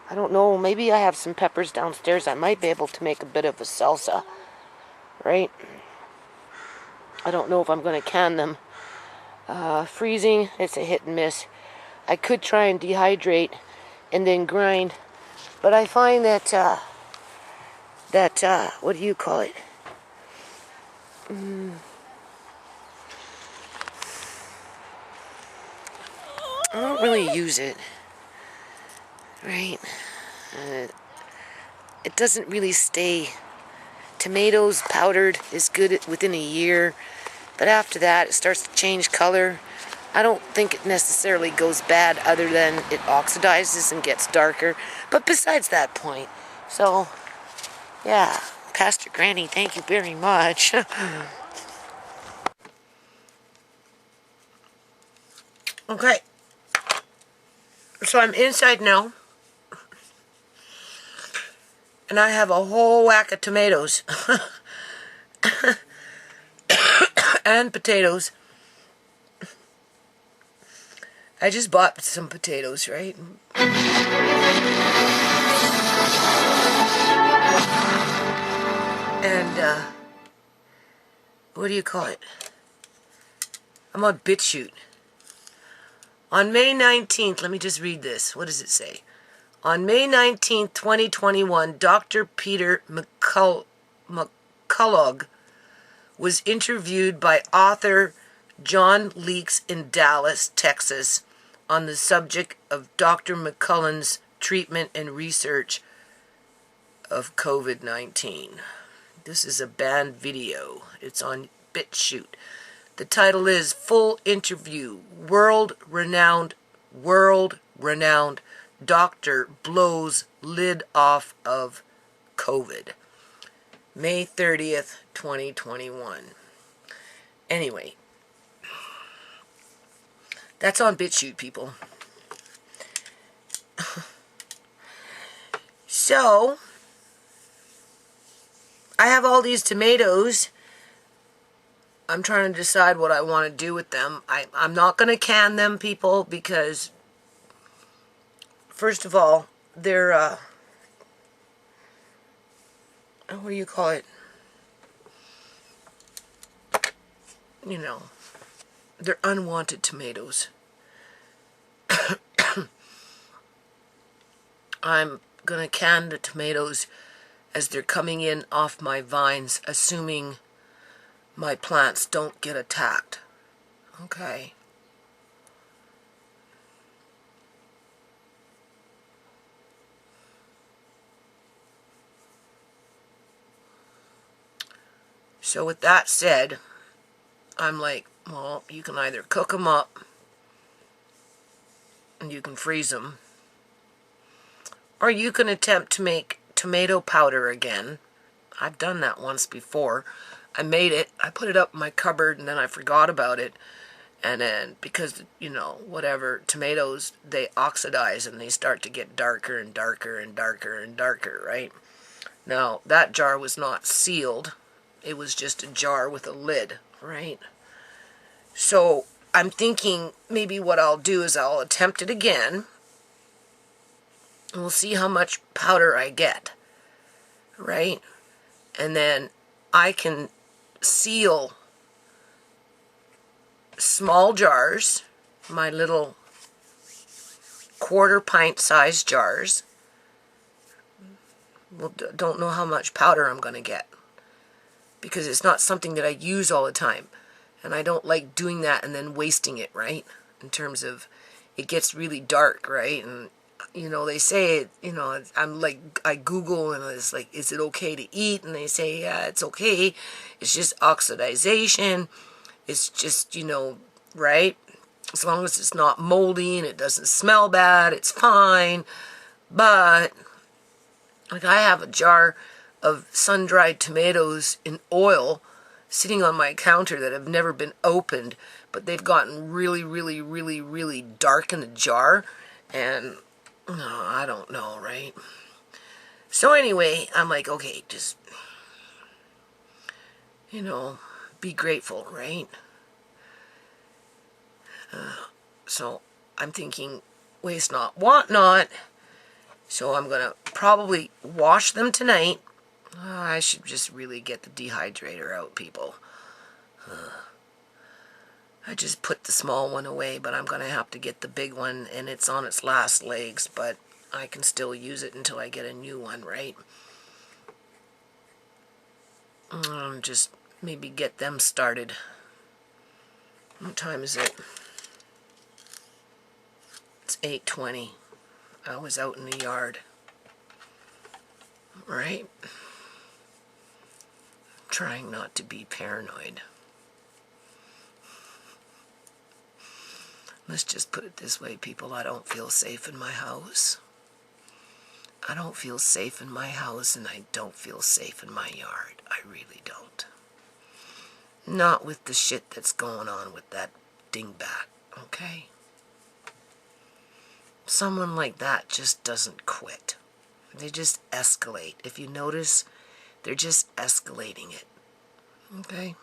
I don't know, maybe I have some peppers downstairs. I might be able to make a bit of a salsa, right? I don't know if I'm going to can them. Freezing, it's a hit and miss. I could try and dehydrate and then grind, but I find that, what do you call it? I don't really use it, right? It doesn't really stay. Tomatoes powdered is good within a year, but after that it starts to change color. I don't think it necessarily goes bad other than it oxidizes and gets darker, but besides that point. So, yeah, Pastor Granny, thank you very much. Okay, so I'm inside now, and I have a whole whack of tomatoes and potatoes. I just bought some potatoes, right? And, what do you call it? I'm on BitChute. On May 19th, let me just read this. What does it say? On May 19th, 2021, Dr. Peter McCullough was interviewed by author John Leakes in Dallas, Texas, on the subject of Dr. McCullough's treatment and research of COVID-19. This is a banned video. It's on BitChute. The title is Full Interview. World-renowned doctor blows lid off of COVID. May 30th, 2021. Anyway, that's on BitChute, people. So, I have all these tomatoes. I'm trying to decide what I want to do with them. I'm not going to can them, people, because, first of all, they're, what do you call it? You know, they're unwanted tomatoes. I'm going to can the tomatoes as they're coming in off my vines, assuming my plants don't get attacked. Okay. So with that said, I'm like, well, you can either cook them up and you can freeze them, or you can attempt to make tomato powder again. I've done that once before. I made it, I put it up in my cupboard, and then I forgot about it. And then, because, you know, whatever, tomatoes, they oxidize and they start to get darker and darker and darker and darker, right? Now, that jar was not sealed. It was just a jar with a lid, right? So, I'm thinking maybe what I'll do is I'll attempt it again. And we'll see how much powder I get, right? And then I can seal small jars, my little quarter-pint size jars. Well, don't know how much powder I'm going to get, because it's not something that I use all the time. And I don't like doing that and then wasting it, right? In terms of, it gets really dark, right? And, you know, they say, you know, I'm like, I Google and it's like, is it okay to eat? And they say, yeah, it's okay. It's just oxidization. It's just, you know, right? As long as it's not moldy and it doesn't smell bad, it's fine. But, like, I have a jar of sun-dried tomatoes in oil sitting on my counter that have never been opened, but they've gotten really, really, really, really dark in the jar, and I don't know, right? So anyway, I'm like, okay, just, you know, be grateful, right? So I'm thinking, waste not, want not. So I'm going to probably wash them tonight. I should just really get the dehydrator out, people. I just put the small one away, but I'm going to have to get the big one, and it's on its last legs, but I can still use it until I get a new one, right? Just maybe get them started. What time is it? It's 8:20. I was out in the yard. Right? Trying not to be paranoid. Let's just put it this way, people. I don't feel safe in my house. I don't feel safe in my house, and I don't feel safe in my yard. I really don't. Not with the shit that's going on with that dingbat, okay? Someone like that just doesn't quit. They just escalate. If you notice, they're just escalating it. Okay?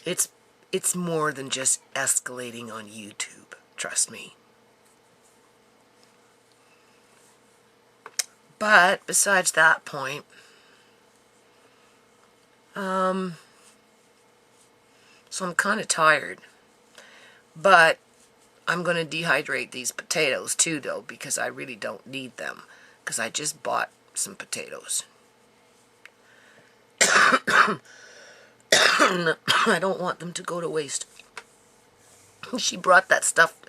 It's more than just escalating on YouTube. Trust me. But besides that point, so I'm kind of tired. But I'm going to dehydrate these potatoes too, though, because I really don't need them. Because I just bought some potatoes. I don't want them to go to waste. She brought that stuff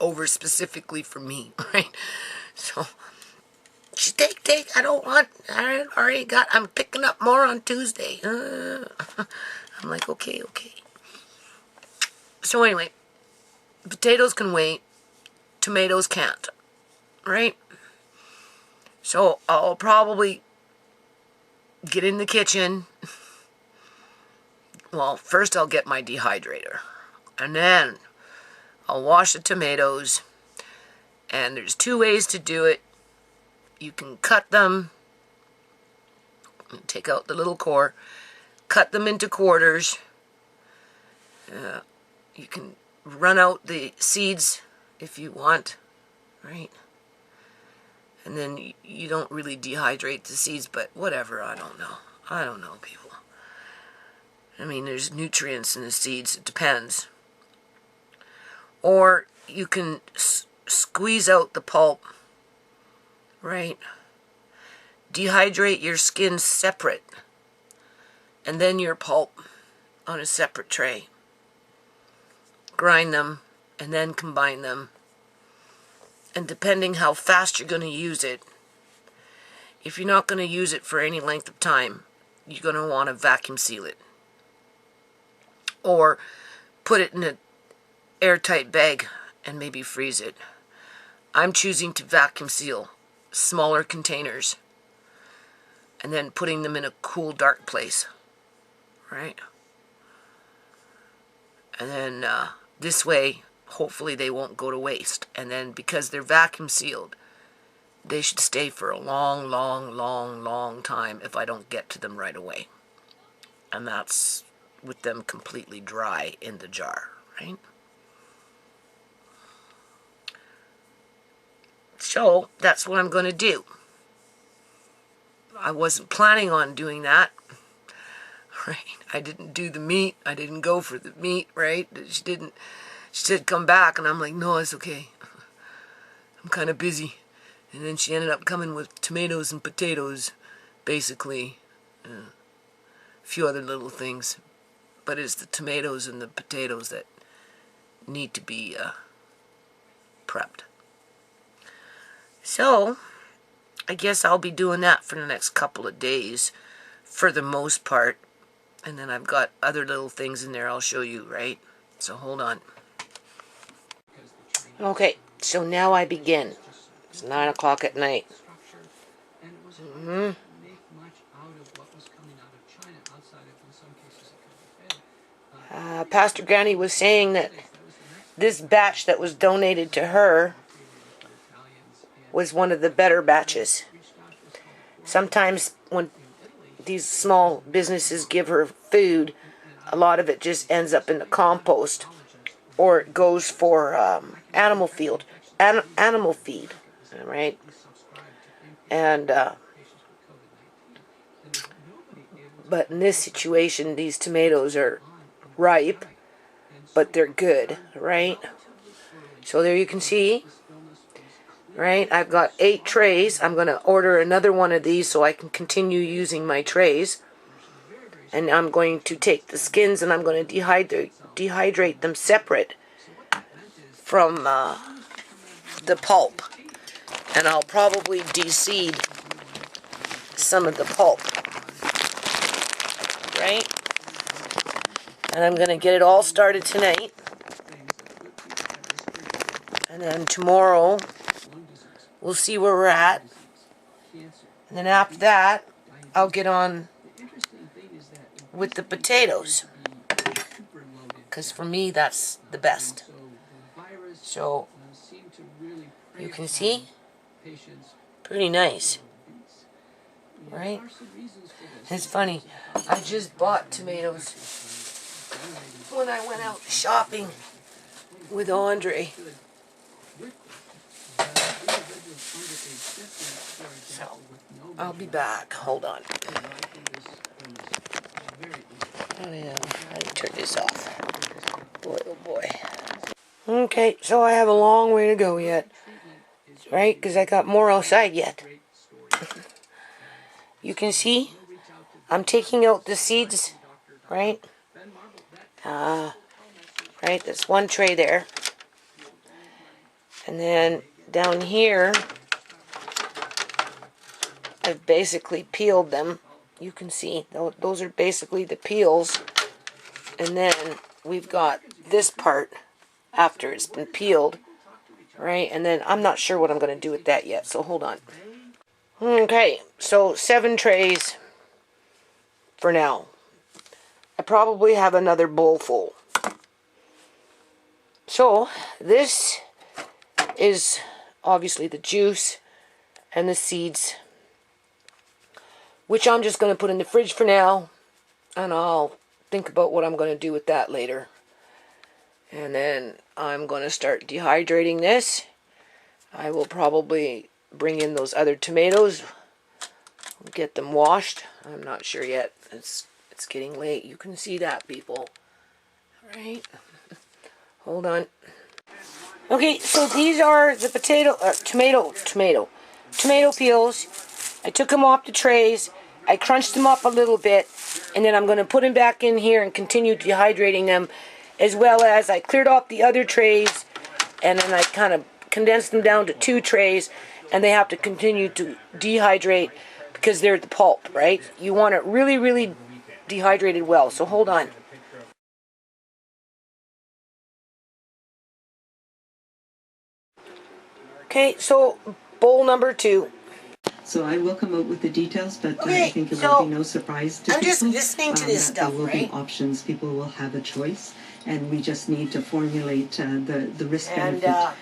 over specifically for me, right? So, she take, I don't want, I already got, I'm picking up more on Tuesday. I'm like, okay. So anyway, potatoes can wait, tomatoes can't, right? So I'll probably get in the kitchen. Well, first I'll get my dehydrator, and then I'll wash the tomatoes, and there's two ways to do it. You can cut them, take out the little core, cut them into quarters. You can run out the seeds if you want, right? And then you don't really dehydrate the seeds, but whatever, I don't know, people. I mean, there's nutrients in the seeds, it depends. Or you can squeeze out the pulp, right? Dehydrate your skin separate, and then your pulp on a separate tray. Grind them, and then combine them. And depending how fast you're going to use it, if you're not going to use it for any length of time, you're going to want to vacuum seal it. Or put it in an airtight bag and maybe freeze it. I'm choosing to vacuum seal smaller containers and then putting them in a cool, dark place, right? And then this way, hopefully they won't go to waste. And then because they're vacuum sealed, they should stay for a long, long, long, long time if I don't get to them right away. And that's with them completely dry in the jar, right? So that's what I'm going to do. I wasn't planning on doing that, right? I didn't do the meat. I didn't go for the meat, right? She said come back, and I'm like, no, it's okay. I'm kind of busy. And then she ended up coming with tomatoes and potatoes, basically. A few other little things. But it's the tomatoes and the potatoes that need to be prepped. So, I guess I'll be doing that for the next couple of days, for the most part. And then I've got other little things in there I'll show you, right? So hold on. Okay, so now I begin. It's 9 o'clock at night. Pastor Granny was saying that this batch that was donated to her was one of the better batches. Sometimes when these small businesses give her food, a lot of it just ends up in the compost, or it goes for animal feed, right? And but in this situation, these tomatoes are ripe, but they're good, right? So there you can see, right? I've got 8 trays. I'm going to order another one of these so I can continue using my trays. And I'm going to take the skins and I'm going to dehydrate them separate from the pulp. And I'll probably de-seed some of the pulp, right? And I'm going to get it all started tonight. And then tomorrow, we'll see where we're at. And then after that, I'll get on with the potatoes. Because for me, that's the best. So, you can see, pretty nice. Right? It's funny, I just bought tomatoes when I went out shopping with Andre. So, I'll be back. Hold on. Oh yeah, I didn't turn this off. Boy, oh boy. Okay, so I have a long way to go yet. Right? Because I got more outside yet. You can see, I'm taking out the seeds, right? Right, that's one tray there. And then down here, I've basically peeled them. You can see, those are basically the peels. And then we've got this part after it's been peeled, right? And then I'm not sure what I'm going to do with that yet, so hold on. Okay, so 7 trays for now. I probably have another bowl full. So, this is obviously the juice and the seeds, which I'm just going to put in the fridge for now, and I'll think about what I'm going to do with that later. And then I'm going to start dehydrating this. I will probably bring in those other tomatoes, get them washed. I'm not sure yet. It's getting late. You can see that, people. All right. Hold on. Okay, so these are the tomato peels. I took them off the trays. I crunched them up a little bit, and then I'm going to put them back in here and continue dehydrating them, as well as I cleared off the other trays, and then I kind of condensed them down to 2 trays, and they have to continue to dehydrate because they're the pulp, right? You want it really, really dehydrated well, so hold on. Okay, so bowl number 2. So I will come out with the details, but I think it will be no surprise to people. I'm just listening to this stuff, there will right? be options. People will have a choice, and we just need to formulate the risk-benefit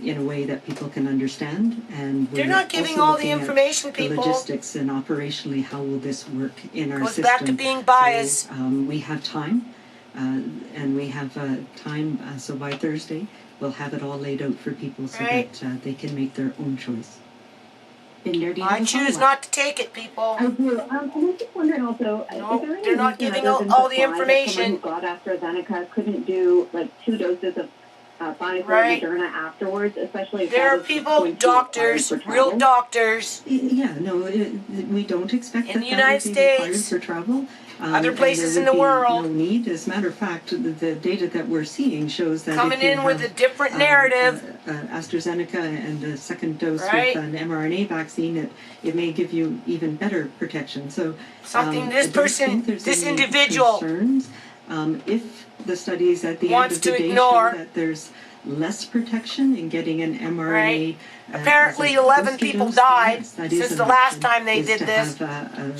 in a way that people can understand. And they're not giving all the information, people. The logistics and operationally, how will this work in our system? Goes back to being biased. So, we have time, and we have time. So by Thursday, we'll have it all laid out for people so that they can make their own choice. I choose not to take it, people. I do. And I was just wondering also, no, they're not giving out all the information. Someone who got AstraZeneca couldn't do like 2 doses of Pfizer or Moderna afterwards, especially if there are people, doctors, real doctors. Yeah, no, we don't expect in that the United States for travel. Other places in the world. No need. As a matter of fact, the data that we're seeing shows that coming in with a different narrative. AstraZeneca and a second dose with an mRNA vaccine, it may give you even better protection. So something this individual concerns. If the studies at the wants end of the to day ignore show that there's less protection in getting an mRNA. Right. Apparently 11 people died since the last time they did this.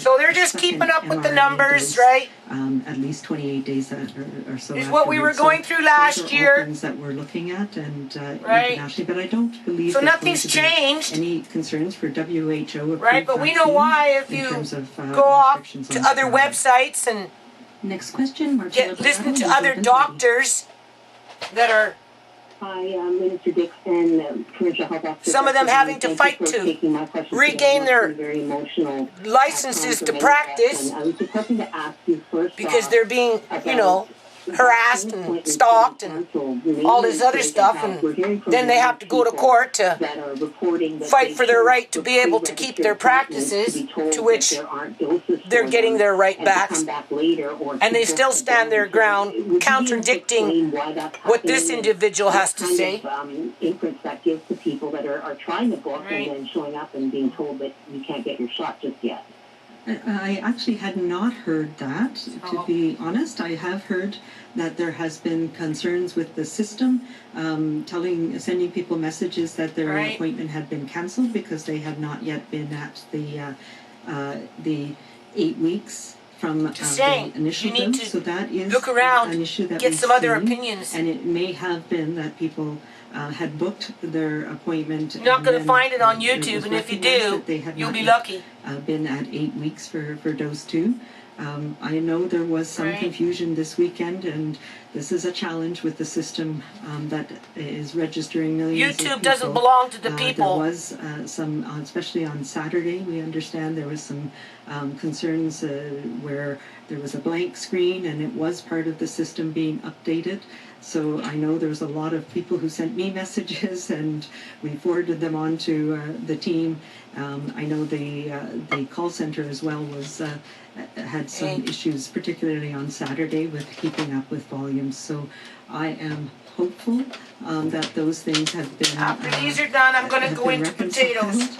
So they're just keeping up with the numbers, right? At least 28 days or so. Is what we were going through last year. Things that we're looking at and right. internationally, but I don't believe so nothing's changed. Any concerns for WHO? Right, but we know why if you go off to other websites and next question, listen to other doctors that are. Hi, Minister Dixon, Provincial Health Officer. Some of them having to fight to regain their licenses to practice I was just hoping to ask you first because they're being, harassed and stalked and all this other stuff, and then they have to go to court to fight for their right to be able to keep their practices, to which they're getting their right backs, and they still stand their ground, contradicting what this individual has to say. Inference that gives to people that are trying to book and then showing up and being told that you can't get your shot just yet. I actually had not heard that, to be honest. I have heard that there has been concerns with the system, sending people messages that their appointment had been canceled because they had not yet been at the 8 weeks from the initial dose. So that is look around, an issue that get we've some other seen, opinions. and it may have been that people had booked their appointment. You're not going to find it on YouTube, and if you do, you'll be lucky. Been at 8 weeks for dose 2. I know there was some confusion this weekend, and this is a challenge with the system that is registering millions of people. YouTube doesn't belong to the people. There was some, especially on Saturday, we understand there was some concerns where there was a blank screen, and it was part of the system being updated. So I know there was a lot of people who sent me messages, and we forwarded them on to the team. I know the call center as well had some issues, particularly on Saturday, with keeping up with volumes. So I am hopeful that those things have been. After these are done, I'm going to go into potatoes.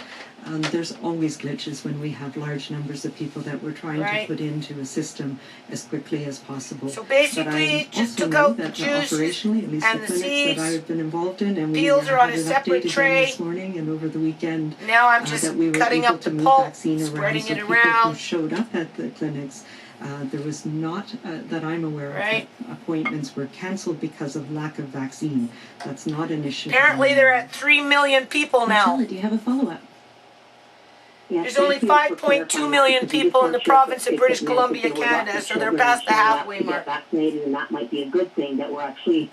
There's always glitches when we have large numbers of people that we're trying to put into a system as quickly as possible. So basically, just took out the juice operationally, at least and the the clinics seeds. that I've been involved in, and Peels are on a had an separate update tray. again this morning and over the weekend. Now I'm just that we were cutting able up to the move pulp, vaccine spreading so it people around. who showed up at the clinics, there was not that I'm aware of that appointments were canceled because of lack of vaccine. That's not an issue. Apparently they're at 3 million people now. Marcella, do you have a follow-up? There's only 5.2 million people in the province of British Columbia, Canada, so they're past the halfway mark. Vaccinated, and that might be a good thing that we're actually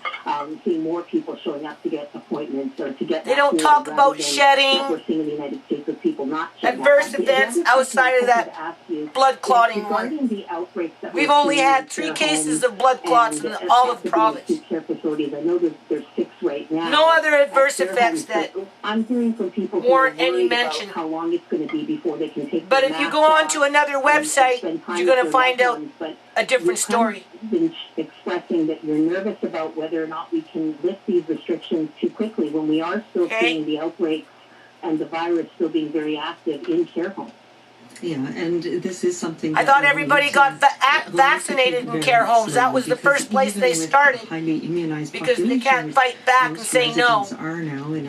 seeing more people showing up to get appointments or to get. They don't talk about shedding, we're seeing in the United States with people not adverse events outside of that blood clotting one. We've only had 3 cases of blood clots in all of the province. I know there's 6 right now. No other adverse effects that I'm hearing from people warrant any mention. How long it's going to be before they can take. But if you go on to another website, you're going to find out a different story. You've been expressing that you're nervous about whether or not we can lift these restrictions too quickly when we are still seeing the outbreaks and the virus still being very active in care homes. Yeah, and this is something. I thought everybody got vaccinated in care homes. That was the first place they started. Because they can't fight back and say no.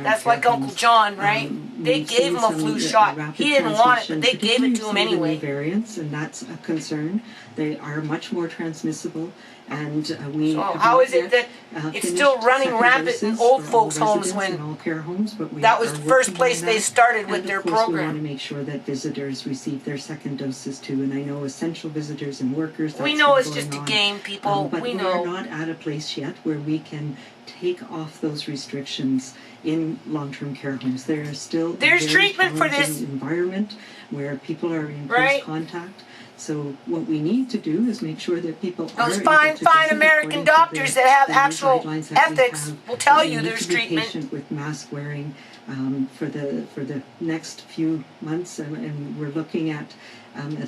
That's like Uncle John, right? They gave him a flu shot. He didn't want it, but they gave it to him anyway. Variants, and that's a concern. They are much more transmissible. And so how is it that it's still running rampant in old folks' homes when that was the first place they started with their program? We want to make sure that visitors receive their second doses too. And I know essential visitors and workers. We know it's just a game, people. But we know. We're not at a place yet where we can take off those restrictions in long-term care homes. There is still there's treatment for this environment where people are in close contact. So what we need to do is make sure that people are those fine American doctors that have actual ethics will tell you there's treatment. Patient with mask wearing for the next few months, and we're looking at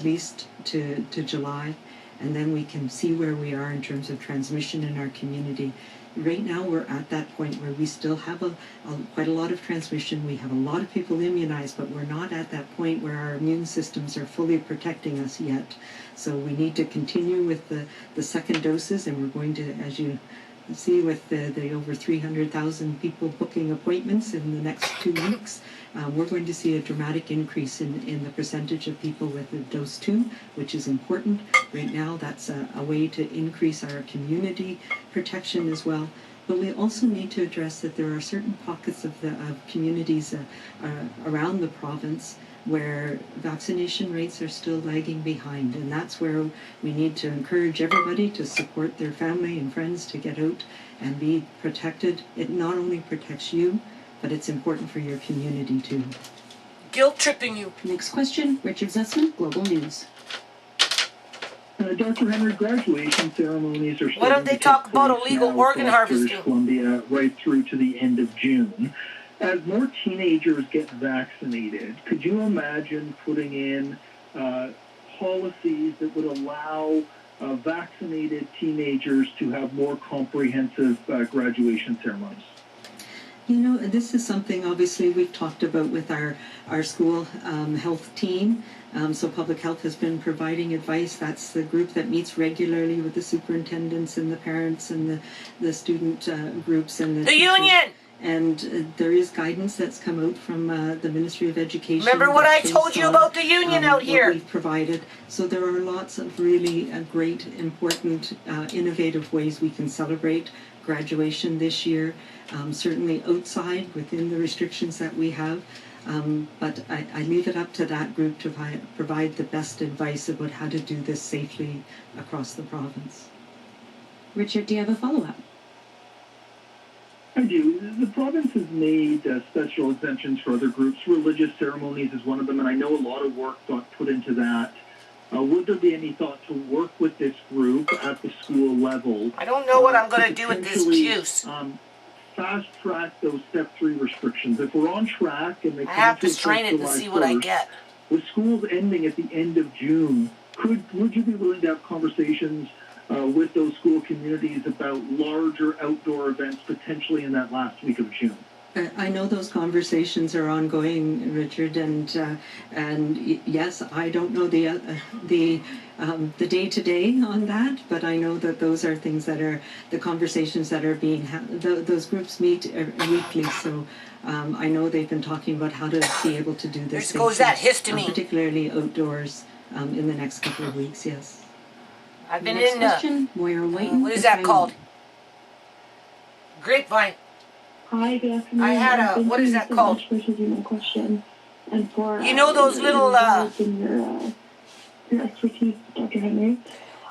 least to July, and then we can see where we are in terms of transmission in our community. Right now we're at that point where we still have quite a lot of transmission. We have a lot of people immunized, but we're not at that point where our immune systems are fully protecting us yet. So we need to continue with the second doses, and we're going to, as you see with the over 300,000 people booking appointments in the next 2 weeks, we're going to see a dramatic increase in the percentage of people with a dose 2, which is important. Right now, that's a way to increase our community protection as well. But we also need to address that there are certain pockets of communities around the province where vaccination rates are still lagging behind. And that's where we need to encourage everybody to support their family and friends to get out and be protected. It not only protects you, but it's important for your community too. Guilt tripping you. Next question, Richard Zussman, Global News. Dr. Henry, graduation ceremonies are Why don't they talk about illegal organ harvesting? Columbia right through to the end of June. As more teenagers get vaccinated, could you imagine putting in policies that would allow vaccinated teenagers to have more comprehensive graduation ceremonies? You know, this is something obviously we've talked about with our school health team. So Public Health has been providing advice. That's the group that meets regularly with the superintendents and the parents and the student groups and the union. And there is guidance that's come out from the Ministry of Education. Remember what I told you about the union out here? We've provided. So there are lots of really great, important, innovative ways we can celebrate graduation this year. Certainly outside within the restrictions that we have. But I leave it up to that group to provide the best advice about how to do this safely across the province. Richard, do you have a follow-up? I do. The province has made special exemptions for other groups. Religious ceremonies is one of them, and I know a lot of work got put into that. Would there be any thought to work with this group at the school level? I don't know what I'm going to do with this juice. Fast track those step 3 restrictions. If we're on track and they I have to strain it to see what I get. With schools ending at the end of June, would you be willing to have conversations with those school communities about larger outdoor events potentially in that last week of June? I know those conversations are ongoing, Richard, and yes, I don't know the day-to-day on that, but I know that those are things that are the conversations that are being had. Those groups meet weekly, so I know they've been talking about how to be able to do this. There goes that histamine. Particularly outdoors in the next couple of weeks. Yes. I've been Next in. question, Moira Whiten. What is that called? Grapevine. Hi, good afternoon. I had a. What is that called? Thank you so much for taking my question and for You know those little your expertise, Dr. Henry.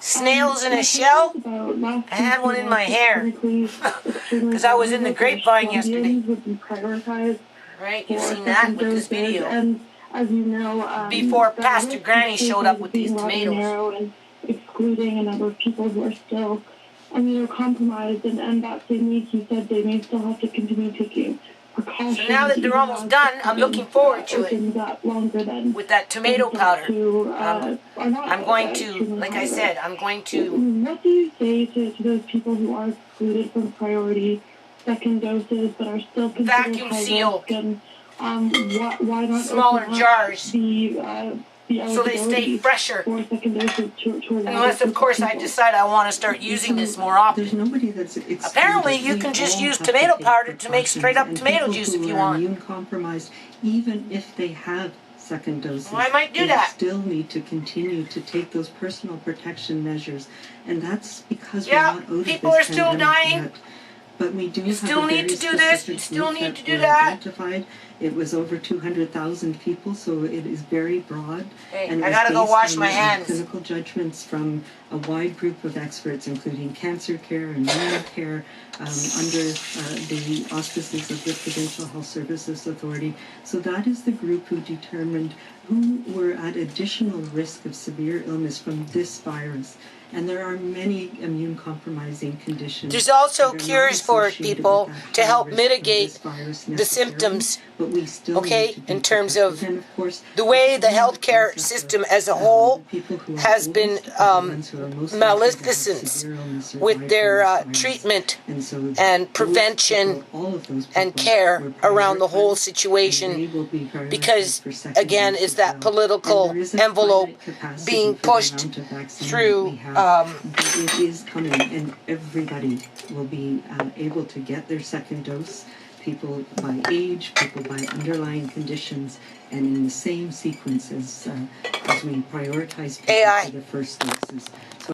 Snails in a shell? I had one in my hair because I was in the grapevine yesterday. Would be prioritized. Right, you've seen that with this video. And as you know, Before Pastor Granny showed up with these tomatoes. And excluding a number of people who are still immunocompromised, and that same week you said they may still have to continue taking precautions. So now that they're almost done, I'm looking forward to it. Longer than with that tomato powder. I'm going to, like I said, I'm going to... What do you say to those people who are excluded from priority second doses but are still considered vacuum high seal risk, and why not smaller jars the so they stay fresher? for second doses to Unless, of course, I decide I want to start using this more often. There's nobody that's excluded. Apparently, you can just use tomato powder to make straight up tomato juice if you want. Immune compromised, even if they have second doses, well, I might do they that. still need to continue to take those personal protection measures, and that's because Yeah, we're not out of people this are still pandemic dying. yet. But we do You have still a need very to do this, you specific still group need to do were that. Identified. It was over 200,000 people, so it is very broad. Hey, and it I was gotta go based wash on my hands. Clinical judgments from a wide group of experts, including cancer care and renal care, under the auspices of the Provincial Health Services Authority. So that is the group who determined who were at additional risk of severe illness from this virus. And there are many immune-compromising conditions. There's also that are not cures for associated people with that to high help risk from mitigate this virus the necessarily, symptoms but we still okay, need to be in terms protective. of And course, the way the it's not healthcare just system as a whole people who are has been oldest are the ones who are most likely to have maleficence severe illness or with die their from this virus. treatment And so and those prevention people, all of those and people care were around the whole prioritized, situation, and they will be prioritized because for second again dose is as that well. political And there is a envelope finite capacity being for the pushed amount of vaccine that through we have. But it is coming, and everybody will be able to get their second dose. People by age, people by underlying conditions, and in the same sequence as we prioritize people AI. for the first doses. So